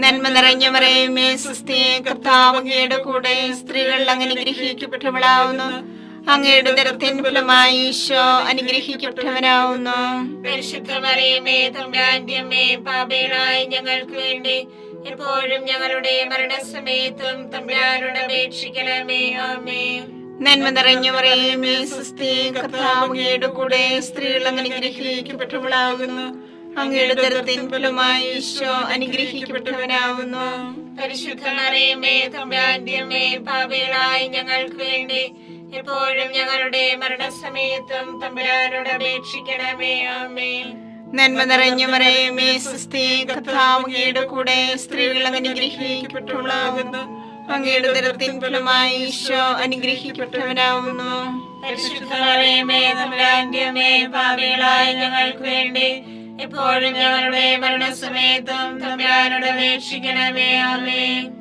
നന്മ നിറഞ്ഞ മറിയമേ സ്വസ്തി, കർത്താവ് അങ്ങയുടെ കൂടെ സ്ത്രീകൾ അനുഗ്രഹിക്കപ്പെട്ടവളാവുന്നു. അങ്ങയുടെ ഉദരത്തിൻ ഫലമായി ഈശോ അനുഗ്രഹിക്കപ്പെട്ടവനാവുന്നു. പരിശുദ്ധ മറിയമേ തമ്പുരാന്റെ അമ്മേ, പാപികളായ ഞങ്ങൾക്ക് വേണ്ടി എപ്പോഴും ഞങ്ങളുടെ മരണസമയത്തും തമ്പുരാനോട് അപേക്ഷിക്കണമേ. ആമേൻ. നന്മ നിറഞ്ഞ മറിയമേ സ്വസ്തി, കർത്താവ് അങ്ങയുടെ കൂടെ സ്ത്രീകൾ അനുഗ്രഹിക്കപ്പെട്ടവളാകുന്നു. അങ്ങയുടെ ഉദരത്തിൻ ഫലമായി ഈശോ അനുഗ്രഹിക്കപ്പെട്ടവനാവുന്നു. പരിശുദ്ധ മറിയമേ തമ്പുരാന്റെ അമ്മേ, പാപികളായ ഞങ്ങൾക്ക് വേണ്ടി എപ്പോഴും ഞങ്ങളുടെ മരണസമയത്തും തമ്പുരാനോട് അപേക്ഷിക്കണമേ. ആമേൻ. നന്മ നിറഞ്ഞ മറിയമേ സ്വസ്തി, കർത്താവ് അങ്ങയുടെ കൂടെ സ്ത്രീകൾ അനുഗ്രഹിക്കപ്പെട്ടവളാകുന്നു. അങ്ങയുടെ ഉദരത്തിൻ ഫലമായി ഈശോ അനുഗ്രഹിക്കപ്പെട്ടവനാവുന്നു. പരിശുദ്ധ മറിയമേ തമ്പുരാന്റെ അമ്മേ, പാപികളായ ഞങ്ങൾക്ക് വേണ്ടി എപ്പോഴും ഞങ്ങളുടെ മരണസമയത്തും തമ്പുരാനോട് അപേക്ഷിക്കണമേ. ആമേൻ.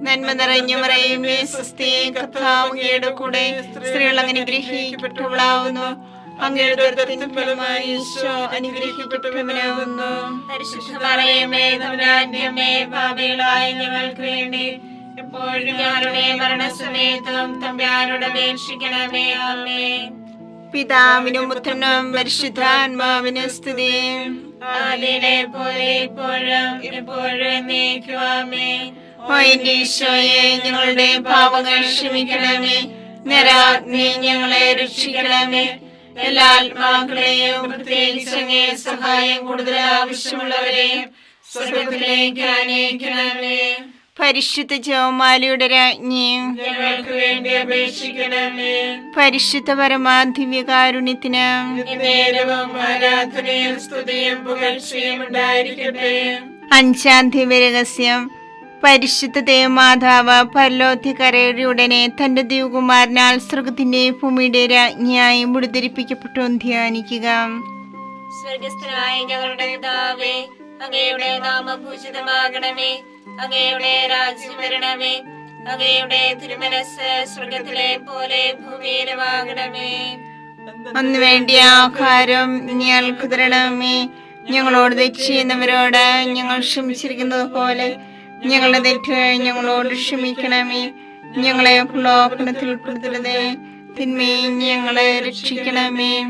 നന്മ നിറഞ്ഞ മറിയമേ സ്വസ്തി, കർത്താവ് അങ്ങയുടെ കൂടെ സ്ത്രീകൾ അനുഗ്രഹിക്കപ്പെട്ടവളാവുന്നു. അങ്ങയുടെ ഉദരത്തിൻ ഫലമായി ഈശോ അനുഗ്രഹിക്കപ്പെട്ടവനാവുന്നു. പരിശുദ്ധ മറിയമേ തമ്പുരാന്റെ അമ്മേ, പാപികളായ ഞങ്ങൾക്ക് വേണ്ടി എപ്പോഴും ഞങ്ങളുടെ മരണസമയത്തും തമ്പുരാനോട് അപേക്ഷിക്കണമേ. ആമേൻ. പിതാവിനും പുത്രനും പരിശുദ്ധാത്മാവിനും സ്തുതി. ആദിയിലെ പോലെ ഇപ്പോഴും എപ്പോഴും എന്നേക്കും. ആമേൻ. ഓ എന്റെ ഈശോയെ, ഞങ്ങളുടെ പാപങ്ങൾ ക്ഷമിക്കണമേ. നരാഗ്നി ഞങ്ങളെ രക്ഷിക്കണമേ. എല്ലാ ആത്മാക്കളെയും പ്രത്യേകിച്ച് അങ്ങേ സഹായം കൂടുതൽ ആവശ്യമുള്ളവരെയും സ്വർഗ്ഗത്തിലേക്ക് ആനയിക്കണമേ. പരിശുദ്ധ ജപമാലയുടെ രാജ്ഞിയും ഞങ്ങൾക്ക് വേണ്ടി അപേക്ഷിക്കണമേ. പരിശുദ്ധ പരമാദിവ്യകാരുണ്യത്തിന് നേരവും ആരാധനയും സ്തുതിയും പുകഴ്ചയും ഉണ്ടായിരിക്കട്ടെ. അഞ്ചാം ദിവ്യരഹസ്യം. പരിശുദ്ധ ദേവമാതാവ് പരലോകത്തിക്കരയുടെ ഉടനെ തന്റെ ദിവകുമാരനാൽ സ്വർഗത്തിന്റെ ഭൂമിയുടെ രാജ്ഞിയായി മുടിധരിപ്പിക്കപ്പെട്ടു ധ്യാനിക്കുക. സ്വർഗസ്ഥനായ ഞങ്ങളുടെ പിതാവേ, അങ്ങയുടെ നാമം പൂജിതമാകണമേ. അങ്ങയുടെ രാജ്യം വരണമേ. അങ്ങയുടെ തിരുമനസ്സ് സ്വർഗത്തിലെ പോലെ ഭൂമിയിലുമാകണമേ. അന്ന് വേണ്ടിയ ആഹാരം ഞങ്ങൾക്ക് തരണമേ. ഞങ്ങളോട് തെറ്റ് ചെയ്യുന്നവരോട് ഞങ്ങൾ ക്ഷമിച്ചിരിക്കുന്നത് പോലെ ഞങ്ങളുടെ തെറ്റുകൾ ഞങ്ങളോട് ക്ഷമിക്കണമേ. ഞങ്ങളെ പ്രലോഭനത്തിൽ ഉൾപ്പെടുത്തരുതേ, തിന്മയിൽ ഞങ്ങളെ രക്ഷിക്കണമേ.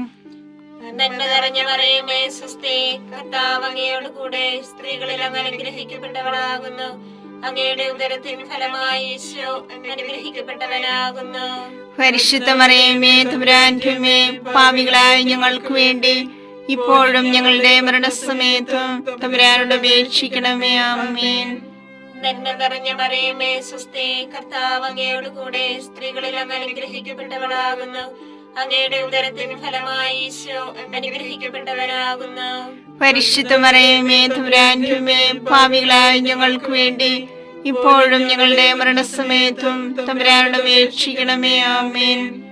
നന്മ നിറഞ്ഞ മറിയമേ സ്വസ്തി, കർത്താവ് അങ്ങയോട് കൂടെ സ്ത്രീകളിൽ അങ്ങ് അനുഗ്രഹിക്കപ്പെട്ടവളാകുന്നു. അങ്ങയുടെ ഉദരത്തിൻ ഫലമായി ഈശോ അനുഗ്രഹിക്കപ്പെട്ടവനാകുന്നു. പരിശുദ്ധ മറിയമേ തമ്പുരാന്റെ അമ്മേ, പാപികളായ ഞങ്ങൾക്ക് വേണ്ടി ഇപ്പോഴും ഞങ്ങളുടെ മരണസമയത്തും തമ്പുരാനോട് അപേക്ഷിക്കണമേ. ആമേൻ. നന്മ നിറഞ്ഞ മറിയമേ സ്വസ്തി, കർത്താവ് അങ്ങയോട് കൂടെ സ്ത്രീകളിൽ അങ്ങ് അനുഗ്രഹിക്കപ്പെട്ടവളാകുന്നു. അങ്ങയുടെ ഉദരത്തിൻ ഫലമായി ഈശോ അനുഗ്രഹിക്കപ്പെട്ടവനാകുന്നു. പരിശുദ്ധ മറിയമേ തമ്പുരാന്റെ അമ്മേ, പാപികളായ ഞങ്ങൾക്ക് വേണ്ടി ഇപ്പോഴും ഞങ്ങളുടെ മരണസമയത്തും തമ്പുരാനോട് അപേക്ഷിക്കണമേ. ആമേൻ.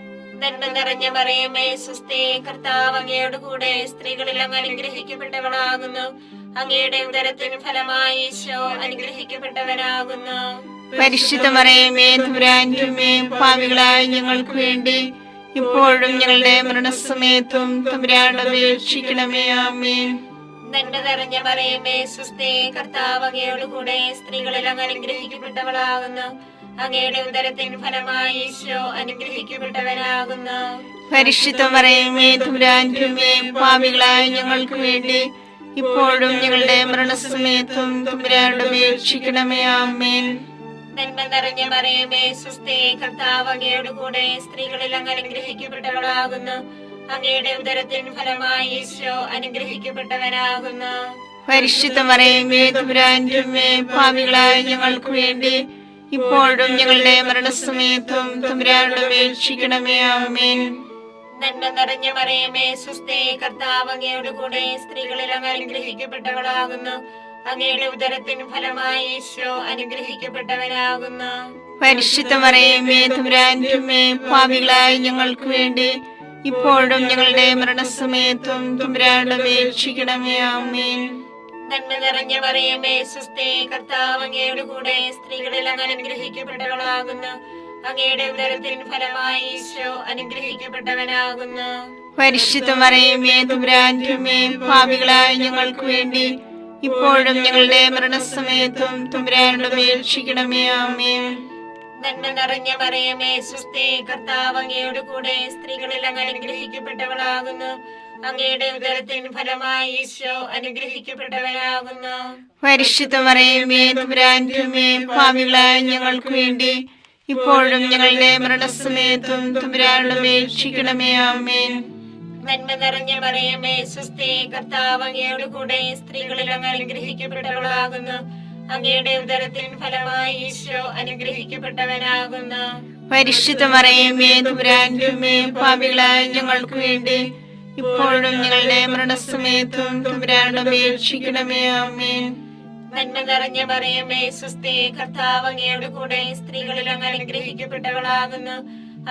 നന്മ നിറഞ്ഞ മറിയമേ സ്വസ്തി, കർത്താവ് അങ്ങയോട് കൂടെ സ്ത്രീകളിൽ അങ്ങ് അനുഗ്രഹിക്കപ്പെട്ടവളാകുന്നു. അങ്ങയുടെ ഉദരത്തിൻ ഫലമായി ഈശോ അനുഗ്രഹിക്കപ്പെട്ടവനാകുന്നു. പരിശുദ്ധ മറിയമേ തമ്പുരാന്റെ അമ്മേ, പാപികളായ ഞങ്ങൾക്ക് വേണ്ടി ഇപ്പോഴും ഞങ്ങളുടെ മരണസമയത്തും തമ്പുരാനോട് അപേക്ഷിക്കണമേ. ആമേൻ. നന്മ നിറഞ്ഞ മറിയമേ സ്വസ്തി, കർത്താവ് അങ്ങയോട് കൂടെ സ്ത്രീകളിൽ അങ്ങ് അനുഗ്രഹിക്കപ്പെട്ടവളാകുന്നു. അങ്ങയുടെ ഉദരത്തിൻ ഫലമായി ഈശോ അനുഗ്രഹിക്കപ്പെട്ടവനാകുന്നു. പരിശുദ്ധ മറിയമേ തമ്പുരാന്റെ അമ്മേ, പാപികളായ ഞങ്ങൾക്ക് വേണ്ടി ഇപ്പോഴും ഞങ്ങളുടെ മരണസമയത്തും തമ്പുരാനോട് അപേക്ഷിക്കണമേ. ആമേൻ. നന്മ നിറഞ്ഞ മറിയമേ സ്വസ്തി, കർത്താവ് അങ്ങയോട് കൂടെ സ്ത്രീകളിൽ അങ്ങ് അനുഗ്രഹിക്കപ്പെട്ടവളാകുന്നു. അങ്ങയുടെ ഉദരത്തിൻ ഫലമായി ഈശോ അനുഗ്രഹിക്കപ്പെട്ടവനാകുന്നു. പരിശുദ്ധ മറിയമേ തമ്പുരാന്റെ അമ്മേ, പാപികളായ ഞങ്ങൾക്ക് വേണ്ടി ഇപ്പോഴും ഞങ്ങളുടെ മരണസമയത്തും തമ്പുരാനോട് അപേക്ഷിക്കണമേ. ആമേൻ. നന്മ നിറഞ്ഞ മറിയമേ സുസ്ഥേ, കർത്താവ് അങ്ങയുടെ കൂടെ സ്ത്രീകളിൽ അങ്ങ് അനുഗ്രഹിക്കപ്പെട്ടവളാകുന്നു. അങ്ങയുടെ ഉദരത്തിൻ ഫലമായി ഈശോ അനുഗ്രഹിക്കപ്പെട്ടവനാകുന്നു. പരിശുദ്ധ മറിയമേ തമ്പുരാന്റെ അമ്മേ, പാപികളായ ഞങ്ങൾക്ക് വേണ്ടി ഇപ്പോഴും ഞങ്ങളുടെ മരണസമയത്തും തമ്പുരാനോട് അപേക്ഷിക്കണമേ. ആമേൻ. നന്മ നിറഞ്ഞ മറിയമേ സുസ്ഥേ, കർത്താവ് അങ്ങയുടെ കൂടെ സ്ത്രീകളിൽ അങ്ങ് അനുഗ്രഹിക്കപ്പെട്ടവളാകുന്നു. അങ്ങയുടെ ഉദരത്തിൻ ഫലമായി ഈശോ അനുഗ്രഹിക്കപ്പെട്ടവനാകുന്നു. പരിശുദ്ധ മറിയമേ തമ്പുരാന്റെ അമ്മേ, പാപികളായ ഞങ്ങൾക്ക് വേണ്ടി ഇപ്പോഴും ഞങ്ങളുടെ മരണസമയത്തും തമ്പുരാനോട് അപേക്ഷിക്കണമേ. ആമേൻ. നന്മ നിറഞ്ഞ മറിയമേ സുസ്ഥേ, കർത്താവ് അങ്ങയുടെ കൂടെ സ്ത്രീകളിൽ അങ്ങ് അനുഗ്രഹിക്കപ്പെട്ടവളാകുന്നു. അങ്ങയുടെ ഉദരത്തിൻ ഫലമായി ഈശോ അനുഗ്രഹിക്കപ്പെട്ടവനാകുന്നു. പരിശുദ്ധ മറിയമേ തമ്പുരാന്റെ അമ്മേ, പാപികളായ ഞങ്ങൾക്ക് വേണ്ടി ഇപ്പോഴും ഞങ്ങളുടെ മരണസമയത്തും തമ്പുരാനോട് അപേക്ഷിക്കണമേ. ആമേൻ. നന്മ നിറഞ്ഞ മറിയമേ സുസ്ഥേ, കർത്താവ് അങ്ങയുടെ കൂടെ സ്ത്രീകളിൽ അങ്ങ് അനുഗ്രഹിക്കപ്പെട്ടവളാകുന്നു. അങ്ങയുടെ ഉദരത്തിൻ ഫലമായി ഈശോ അനുഗ്രഹിക്കപ്പെട്ടവനാകുന്നു. പരിശുദ്ധ മറിയമേ തമ്പുരാന്റെ അമ്മേ, പാപികളായ ഞങ്ങൾക്ക് വേണ്ടി ഇപ്പോഴും ഞങ്ങളുടെ മരണസമയത്തും തമ്പുരാനോട് അപേക്ഷിക്കണമേ. ആമേൻ. നന്മ നിറഞ്ഞ മറിയമേ സുസ്ഥേ, കർത്താവ് അങ്ങയുടെ കൂടെ സ്ത്രീകളിൽ അങ്ങ് അനുഗ്രഹിക്കപ്പെട്ടവളാകുന്നു.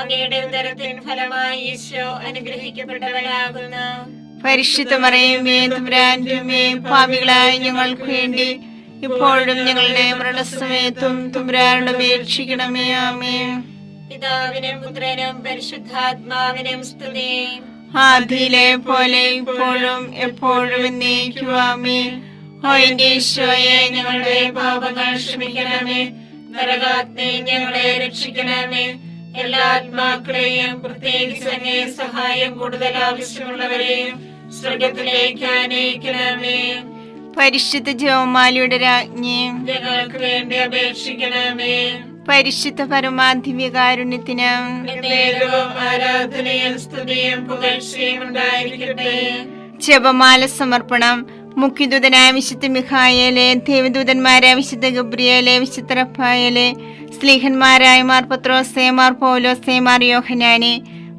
അങ്ങയുടെ ഉദരത്തിൻ ഫലമായി ഈശോ അനുഗ്രഹിക്കപ്പെട്ടവനാകുന്നു. പരിശുദ്ധ മറിയമേ തമ്പുരാന്റെ അമ്മേ, പാപികളായ ഞങ്ങൾക്ക് വേണ്ടി ഇപ്പോഴും ഞങ്ങളുടെ മരണസമയത്തും തമ്പുരാനോട് അപേക്ഷിക്കണമേ. ആമേൻ. പിതാവിനും പുത്രനും പരിശുദ്ധാത്മാവിനും സ്തുതി. ആദിയിലെ പോലെ ഇപ്പോഴും എപ്പോഴും എന്നേക്കും. ആമേൻ. ഓ എന്റെ ഈശോയെ, ഞങ്ങളുടെ പാപങ്ങൾ ക്ഷമിക്കണമേ. നരകാഗ്നി ഞങ്ങളെ രക്ഷിക്കണമേ. എല്ലാ ആത്മാക്കളെയും പ്രത്യേകിച്ച് അങ്ങേ സഹായം കൂടുതൽ ആവശ്യമുള്ളവരെയും സ്വർഗത്തിലേക്ക് ആനയിക്കണമേ. പരിശുദ്ധ ജപമാലയുടെ രാജ്ഞി, ഞങ്ങൾക്ക് വേണ്ടി അപേക്ഷിക്കണമേ. പരിശുദ്ധ പരമാധിവ്യകാരുണ്യത്തിന് എന്നേരവും ആരാധനയും സ്തുതിയും പുകഴ്ചയും ഉണ്ടായിരിക്കട്ടെ. ജപമാല സമർപ്പണം. മുഖ്യദൂതനായ വിശുദ്ധ മിഖായേലെ, ദേവദൂതന്മാരായ വിശുദ്ധ ഗബ്രിയേലെ, വിശുദ്ധ റഫായേലെ, സ്ലീഹന്മാരായ മാർ പത്രോസേ, മാർ പൗലോസേ, മാർ യോഹന്നാനെ,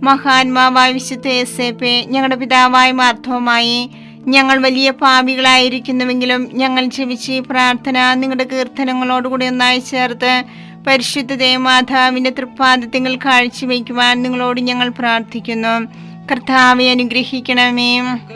മഹാത്മാവായ വിശുദ്ധ യേസേപ്പേ, ഞങ്ങളുടെ പിതാവായ മാർത്തോമായി, ഞങ്ങൾ വലിയ പാപികളായിരിക്കുന്നുവെങ്കിലും ഞങ്ങൾ ജപിച്ച് ഈ പ്രാർത്ഥന നിങ്ങളുടെ കീർത്തനങ്ങളോടുകൂടി ഒന്നായി ചേർത്ത് പരിശുദ്ധ ദേവമാതാവിന്റെ തൃപ്പാദത്തിൽ കാഴ്ചവെക്കുവാൻ നിങ്ങളോട് ഞങ്ങൾ പ്രാർത്ഥിക്കുന്നു. കർത്താവെ അനുഗ്രഹിക്കണമേ.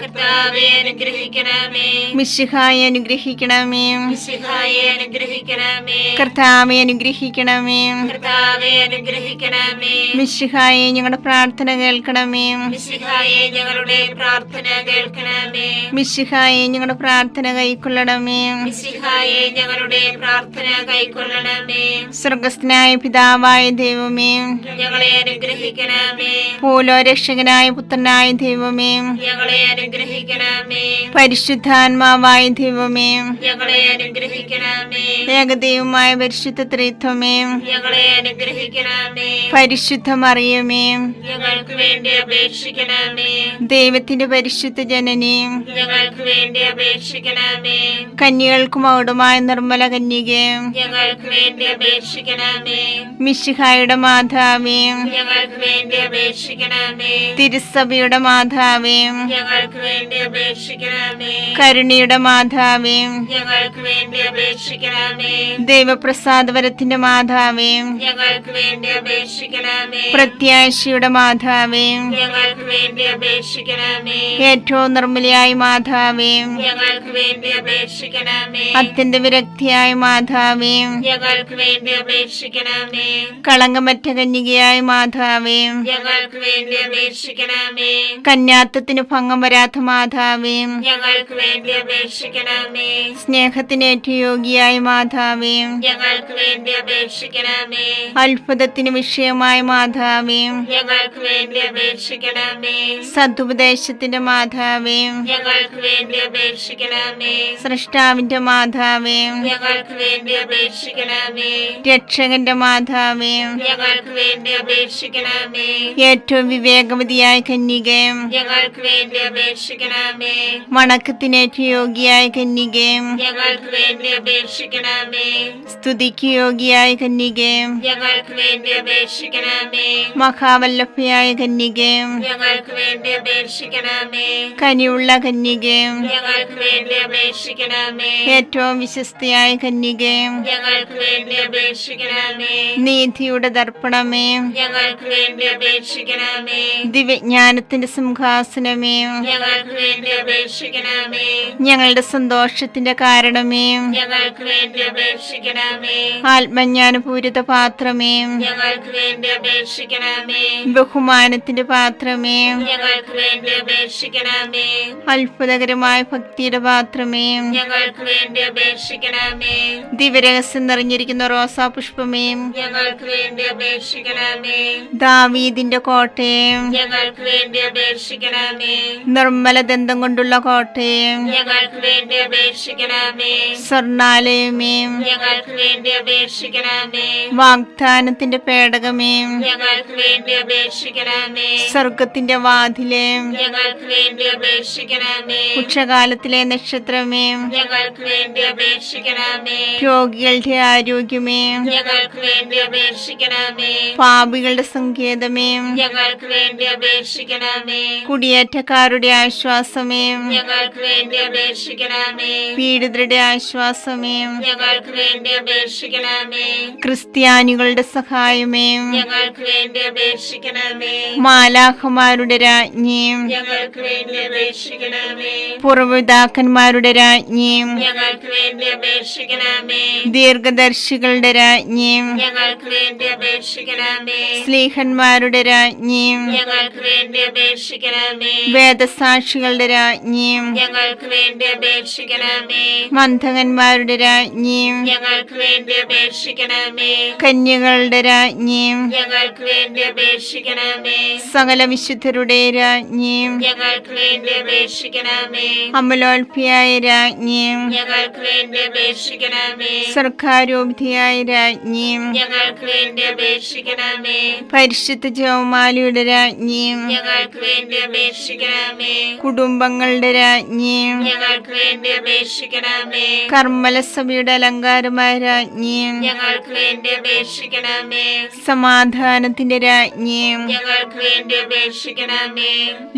കർത്താവേ അനുഗ്രഹിക്കണമേ. മിശിഹായെ അനുഗ്രഹിക്കണമേ. മിശിഹായെ അനുഗ്രഹിക്കണമേ. കർത്താവെ അനുഗ്രഹിക്കണമേ. കർത്താവേ അനുഗ്രഹിക്കണമേ. മിശിഹായെ ഞങ്ങളുടെ പ്രാർത്ഥന കേൾക്കണമേ. മിശിഹായെ ഞങ്ങളുടെ പ്രാർത്ഥന കേൾക്കണമേ. മിശിഹായെ ഞങ്ങളുടെ പ്രാർത്ഥന കൈക്കൊള്ളണമേ. മിശിഹായെ ഞങ്ങളുടെ പ്രാർത്ഥന കൈക്കൊള്ളണമേ. സ്വർഗസ്ഥനായ പിതാവായ ദൈവമേ, ഞങ്ങളെ അനുഗ്രഹിക്കണമേ. പൂലോരക്ഷകനായ പുത്രനായ ദൈവമേ, ഞങ്ങളെ അനുഗ്രഹിക്കണമേ. പരിശുദ്ധാത്മാവായ ദൈവമേ, ഞങ്ങളെ അനുഗ്രഹിക്കണമേ. ഏകദൈവമായ പരിശുദ്ധ ത്രിത്വമേ, ഞങ്ങളെ അനുഗ്രഹിക്കണമേ. പരിശുദ്ധ മറിയമേ, ഞങ്ങൾക്ക് വേണ്ടി അപേക്ഷിക്കണമേ. ദൈവത്തിന്റെ പരിശുദ്ധ ജനനി, ഞങ്ങൾക്ക് വേണ്ടി അപേക്ഷിക്കണമേ. കന്യകൾക്ക് മകുടമായ നിർമ്മല കന്യകേ, ഞങ്ങൾക്ക് വേണ്ടി അപേക്ഷിക്കണമേ. മിശിഹായുടെ മാതാവേ, ഞങ്ങൾക്ക് വേണ്ടി അപേക്ഷിക്കണമേ. തിരുസഭയുടെ മാതാവേ, ഞങ്ങൾക്ക് വേണ്ടി അപേക്ഷിക്കണമേ. കരുണയുടെ മാതാവേ, ഞങ്ങൾക്ക് വേണ്ടി അപേക്ഷിക്കണമേ. ദൈവപ്രസാദവരത്തിന്റെ മാതാവേ, ഞങ്ങൾക്ക് വേണ്ടി അപേക്ഷിക്കണമേ. പ്രത്യാശയുടെ മാതാവേ, ഞങ്ങൾക്ക് വേണ്ടി അപേക്ഷിക്കണമേ. ഏറ്റവും നിർമ്മലയായ മാതാവേ, ഞങ്ങൾക്ക് വേണ്ടി അപേക്ഷിക്കണമേ. അത്യന്ത വിരക്തിയായ മാതാവേ, ഞങ്ങൾക്ക് വേണ്ടി അപേക്ഷിക്കണമേ. കളങ്കമറ്റ കന്യകയായ മാതാവേ, ഞങ്ങൾക്ക് വേണ്ടി അപേക്ഷിക്കണമേ. കന്യാത്വത്തിന് ഭംഗം വരാത്ത മാതാവേ, ഞങ്ങൾക്ക് വേണ്ടി അപേക്ഷിക്കണമേ. സ്നേഹത്തിന് ഏറ്റവും യോഗ്യയായ മാതാവേ, ഞങ്ങൾക്ക് വേണ്ടി അപേക്ഷിക്കണമേ. അത്ഭുതത്തിന് വിഷയമായ മാതാവേ, ഞങ്ങൾക്ക് വേണ്ടി അപേക്ഷിക്കണമേ. സതുപദേശത്തിന്റെ മാതാവേ, ഞങ്ങൾക്ക് വേണ്ടി അപേക്ഷിക്കണമേ. സൃഷ്ടാവിന്റെ മാതാവേ, ഞങ്ങൾക്ക് വേണ്ടി അപേക്ഷിക്കണമേ. രക്ഷകന്റെ മാതാവേ, ഞങ്ങൾക്ക് വേണ്ടി അപേക്ഷിക്കണമേ. ഏറ്റവും വിവേകവതിയായ കന്യകേ, ഞങ്ങൾക്ക് വേണ്ടി അപേക്ഷിക്കണമേ. വണക്കത്തിനേറ്റ യോഗ്യയായ കന്യകേ, ഞങ്ങൾക്ക് വേണ്ടി അപേക്ഷിക്കണമേ. സ്തുതിക്ക് യോഗ്യയായ കന്യകേ, ഞങ്ങൾക്ക് വേണ്ടി അപേക്ഷിക്കണമേ. മഹാവല്ലഭയായ കന്യകേ, ഞങ്ങൾക്ക് വേണ്ടി അപേക്ഷിക്കണമേ. കനിയുള്ള കന്യകേ, ഞങ്ങൾക്ക് വേണ്ടി അപേക്ഷിക്കണമേ. ഏറ്റവും വിശ്വസ്തയായ കന്യകേ, ഞങ്ങൾക്ക് വേണ്ടി അപേക്ഷിക്കണമേ. നീതിയുടെ ദർപ്പണമേ, ഞങ്ങൾക്ക് വേണ്ടി അപേക്ഷിക്കണമേ. ദിവ്യജ്ഞാനത്തിന്റെ സിംഹാസനമേ, ഞങ്ങൾക്ക് വേണ്ടി അപേക്ഷിക്കണമേ. ഞങ്ങളുടെ സന്തോഷത്തിന്റെ കാരണമേ, ഞങ്ങൾക്ക് വേണ്ടി അപേക്ഷിക്കണമേ. ആത്മജ്ഞാനപൂരിത പാത്രമേ, ഞങ്ങൾക്ക് വേണ്ടി അപേക്ഷിക്കണമേ. ബഹുമാനത്തിന്റെ പാത്രമേ, ഞങ്ങൾക്ക് വേണ്ടി അപേക്ഷിക്കണമേ. അത്ഭുതകരമായ ഭക്തിയുടെ പാത്രമേ, ഞങ്ങൾക്ക് വേണ്ടി അപേക്ഷിക്കണമേ. ദിവ്യരഹസ്യം നിറഞ്ഞിരിക്കുന്ന റോസാ പുഷ്പമേ, ഞങ്ങൾക്ക് വേണ്ടി അപേക്ഷിക്കണമേ. ദാവീദിന്റെ കോട്ടയെ, ഞങ്ങൾക്ക് വേണ്ടി അപേക്ഷിക്കണമേ. നിർമ്മല ദന്തം കൊണ്ടുള്ള കോട്ടയെ, ഞങ്ങൾക്ക് വേണ്ടി അപേക്ഷിക്കണമേ. സ്വർണാലയമേ, ഞങ്ങൾക്ക് വേണ്ടി അപേക്ഷിക്കണമേ. വാഗ്ദാനത്തിന്റെ പേടകമേ, ഞങ്ങൾക്ക് വേണ്ടി അപേക്ഷിക്കണമേ. സ്വർഗത്തിന്റെ വാതിലെ, ഞങ്ങൾക്ക് വേണ്ടി അപേക്ഷിക്കണമേ. ഉച്ചകാലത്തിലെ നക്ഷത്രമേ, ഞങ്ങൾക്ക് വേണ്ടി അപേക്ഷിക്കണമേ. രോഗികളുടെ ആരോഗ്യമേ, ഞങ്ങൾക്ക് വേണ്ടി അപേക്ഷിക്കണമേ. പാപികളുടെ സങ്കേതമേ, ഞങ്ങൾക്ക് വേണ്ടി അപേക്ഷിക്കണമേ. കുടിയേറ്റക്കാരുടെ ആശ്വാസമേ, ഞങ്ങൾക്ക് വേണ്ടി അപേക്ഷിക്കണമേ. പീഡിതരുടെ ആശ്വാസമേ, ഞങ്ങൾക്ക് വേണ്ടി അപേക്ഷിക്കണമേ. ക്രിസ്ത്യാനികളുടെ സഹായമേ, ഞങ്ങൾക്ക് വേണ്ടി അപേക്ഷിക്കണമേ. മാലാഖമാരുടെ രാജ്ഞി, ഞങ്ങൾക്ക് വേണ്ടി അപേക്ഷിക്കണമേ. പൂർവ്വപിതാക്കന്മാരുടെ രാജ്ഞി, ഞങ്ങൾക്ക് വേണ്ടി അപേക്ഷിക്കണമേ. ദീർഘദർശികളുടെ രാജ്ഞി, ഞങ്ങൾക്ക് വേണ്ടി അപേക്ഷിക്കണമേ. സ്ലീഹന്മാരുടെ രാജ്ഞി, ഞങ്ങൾക്ക് വേണ്ടി അപേക്ഷിക്കണമേ. വേദസാക്ഷികളുടെ രാജ്ഞി, ഞങ്ങൾക്ക് വേണ്ടി അപേക്ഷിക്കണമേ. മന്ധകന്മാരുടെ രാജ്ഞി, ഞങ്ങൾക്ക് വേണ്ടി അപേക്ഷിക്കണമേ. കന്യകളുടെ രാജ്ഞി, ഞങ്ങൾക്ക് വേണ്ടി അപേക്ഷിക്കണമേ. സകല വിശുദ്ധരുടെ രാജ്ഞി, ഞങ്ങൾക്ക് വേണ്ടി അപേക്ഷിക്കണമേ. അമലോൽപിയായ രാജ്ഞി, ഞങ്ങൾക്ക് വേണ്ടി അപേക്ഷിക്കണമേ. സർക്കാരോപിധിയായ രാജ്ഞി, ഞങ്ങൾക്ക് വേണ്ടി അപേക്ഷിക്കണമേ. പരിശുദ്ധ ജവമാലിയുടെ രാജ്ഞി, ഞങ്ങൾക്ക് വേണ്ടി അപേക്ഷിക്കണമേ. കുടുംബങ്ങളുടെ രാജ്ഞി, ഞങ്ങൾക്ക് വേണ്ടി അപേക്ഷിക്കണമേ. കർമ്മലസഭയുടെ അലങ്കാരമായ രാജ്ഞി, ഞങ്ങൾക്ക് വേണ്ടി അപേക്ഷിക്കണമേ. സമാധാനത്തിന്റെ രാജ്ഞി, ഞങ്ങൾക്ക് വേണ്ടി അപേക്ഷിക്കണമേ.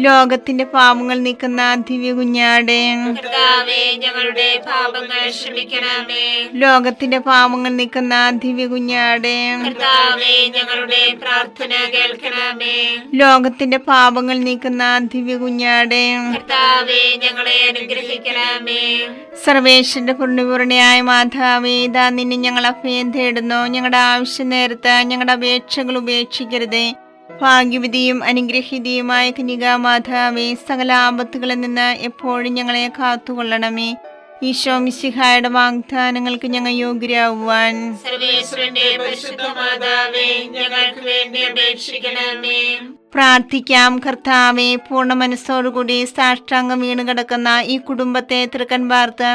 ലോകത്തിന്റെ പാപങ്ങൾ നീക്കുന്ന ദിവ്യ കുഞ്ഞാടെ, കർത്താവേ, ഞങ്ങളുടെ പാപങ്ങൾ ക്ഷമിക്കണമേ. ലോകത്തിന്റെ പാപങ്ങൾ നീക്കുന്ന ദിവ്യ കുഞ്ഞാടെ, കർത്താവേ, ഞങ്ങളുടെ പ്രാർത്ഥന കേൾക്കണമേ. ലോകത്തിന്റെ പാപങ്ങൾ നീക്കുന്ന ദിവ്യ കുഞ്ഞാടെ, കർത്താവേ, ഞങ്ങളെ അനുഗ്രഹിക്കണമേ. സർവേശ്വരന്റെ പുണ്യപൂർണയായ മാതാവേ, ഇതാ നിന്നെ ഞങ്ങൾ അഭയം തേടുന്നു. ഞങ്ങളുടെ ആവശ്യം നേരത്ത് ഞങ്ങളുടെ അപേക്ഷകൾ ഉപേക്ഷിക്കരുതേ. ഭാഗ്യവതിയും അനുഗ്രഹീതയുമായ കന്യകാമാതാവേ, സകല ആപത്തുകളിൽ നിന്ന് എപ്പോഴും ഞങ്ങളെ കാത്തുകൊള്ളണമേ. ഈശോ മിശിഹായുടെ വാഗ്ദാനങ്ങൾക്ക് ഞങ്ങൾ യോഗ്യരാകുവാൻ സർവേശ്വരന്റെ പരിശുദ്ധ മാതാവേ, ഞങ്ങൾക്ക് വേണ്ടി അപേക്ഷിക്കണമേ. പ്രാർത്ഥിക്കാം. കർത്താവേ, പൂർണ്ണ മനസ്സോടുകൂടി സാഷ്ടാംഗം വീണ് കിടക്കുന്ന ഈ കുടുംബത്തെ തൃക്കൻ പാർത്ത്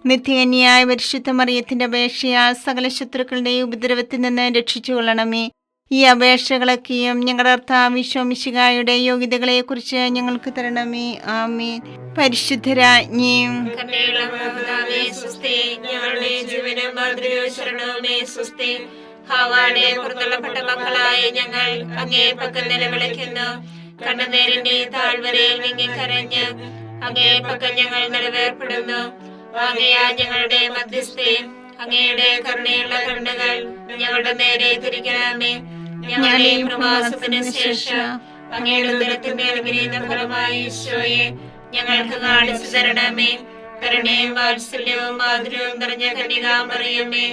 നിത്യകന്യായ പരിശുദ്ധ മറിയത്തിന്റെ അപേക്ഷയാൽ സകല ശത്രുക്കളുടെയും ഉപദ്രവത്തിൽ നിന്ന് രക്ഷിച്ചു കൊള്ളണമേ. ഈ അപേക്ഷകളൊക്കെയും ഞങ്ങളുടെ കർത്താവ് ഈശോ മിശിഹായുടെ യോഗ്യതകളെ കുറിച്ച് ഞങ്ങൾക്ക് തരണമേ. ആമേൻ. പരിശുദ്ധരാജ്ഞി, കരുണയുള്ള മാതാവേ, സ്വസ്തി. ഞങ്ങളുടെ ജീവനും മാതൃകയും ശരണവുമേ, സ്വസ്തി. ഹവ്വായുടെ പുറത്തള്ളപ്പെട്ട മക്കളായ ഞങ്ങൾ അങ്ങേ പക്കം നിലവിളിക്കുന്നു. കണ്ണുനീരിന്റെ താഴ്വരയിൽ വിങ്ങിക്കരഞ്ഞ് അങ്ങേ പക്കം ഞങ്ങൾ നിലവേർപ്പെടുന്നു. ആകയാ ഞങ്ങളുടെ മധ്യസ്ഥേ, അങ്ങയുടെ കരുണയുള്ള കണ്ണുകൾ ഞങ്ങളുടെ നേരെ തിരിക്കണമേ. ഞങ്ങളുടെ പ്രവാസത്തിന് ശേഷം അങ്ങയുടെ ഉദരത്തിന്റെ അനുഗ്രഹീത ഫലമായി ഈശോയെ ഞങ്ങൾക്ക് കാണിച്ചു തരണമേ. കരുണയും വാത്സല്യവും മാധുര്യവും നിറഞ്ഞ കന്യകാമറിയമേ,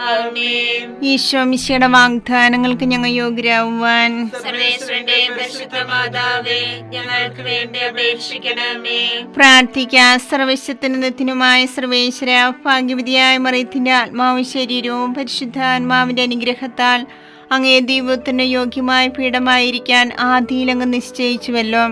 ആമേൻ. ഈശോ മിശിഹായുടെ വാഗ്ദാനങ്ങൾക്ക് ഞങ്ങൾ യോഗ്യരാകുവാൻ സർവേശ്വരന്റെ പരിശുദ്ധ മാതാവേ, ഞങ്ങൾക്ക് വേണ്ടി അപേക്ഷിക്കണമേ. പ്രാർത്ഥിക്കാം. സർവശക്തനുമായ സർവേശ്വര, ഭാഗ്യവതിയായ മറിയത്തിന്റെ ആത്മാവും ശരീരവും പരിശുദ്ധാത്മാവിന്റെ അനുഗ്രഹത്താൽ അങ്ങേ ദൈവത്തിന് യോഗ്യമായ പീഠമായിരിക്കാൻ ആദിയിലങ്ങ് നിശ്ചയിച്ചുവല്ലോ.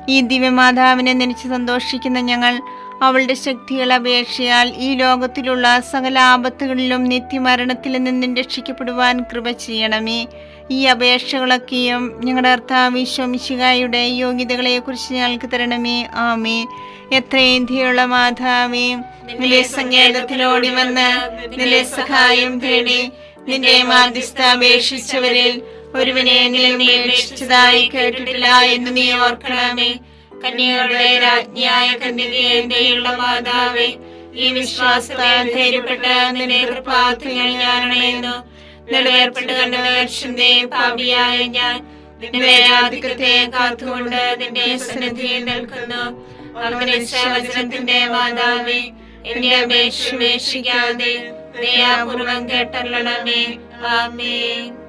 ഈ ദിവ്യമാതാവിനെ നനച്ച് സന്തോഷിക്കുന്ന ഞങ്ങൾ അവളുടെ ശക്തികൾ അപേക്ഷയാൽ ഈ ലോകത്തിലുള്ള സകല ആപത്തുകളിലും നിത്യമരണത്തിൽ നിന്നും രക്ഷിക്കപ്പെടുവാൻ കൃപ ചെയ്യണമേ. ഈ അപേക്ഷകളൊക്കെയും ഞങ്ങളുടെ കർത്താവ് ഈശോ മിശിഹായുടെ യോഗ്യതകളെ കുറിച്ച് ഞങ്ങൾക്ക് തരണമേ. ആമേ. എത്രയും ധീയുള്ള മാതാവേ, നിന്റെ സങ്കേതത്തിലോടി വന്ന് നിന്റെ സഹായം തേടി നിന്റെ മാധ്യസ്ഥ അപേക്ഷിച്ചവരിൽ ഒരുവനെങ്കിലും നീ രക്ഷിച്ചതായി കേട്ടിട്ടില്ല എന്ന് നീ ഓർക്കണമേ. കന്യകളുടെ രാജ്ഞിയായ കന്യകയെ ദയുള്ള മാതാവേ, ഈ വിശ്വാസത്താൽ ധൈര്യപ്പെട്ട് നിന്റെ കൃപാർത്ഥങ്ങൾ ഞാനണയുന്നു. നിലവേർപ്പെട്ട് കണ്ട ദർശനത്തെ പാപിയായ ഞാൻ നിന്റെ ആധിക്യത്തെ കാത്തുകൊണ്ട് നിന്റെ സന്നിധിയിൽ നിൽക്കുന്നു. അങ്ങനെ വചനത്തിന്റെ മാതാവേ, എന്റെ അപേക്ഷ ഉപേക്ഷിക്കാതെ ദയാപൂർവം കേട്ടല്ലണമേ. ആമേൻ.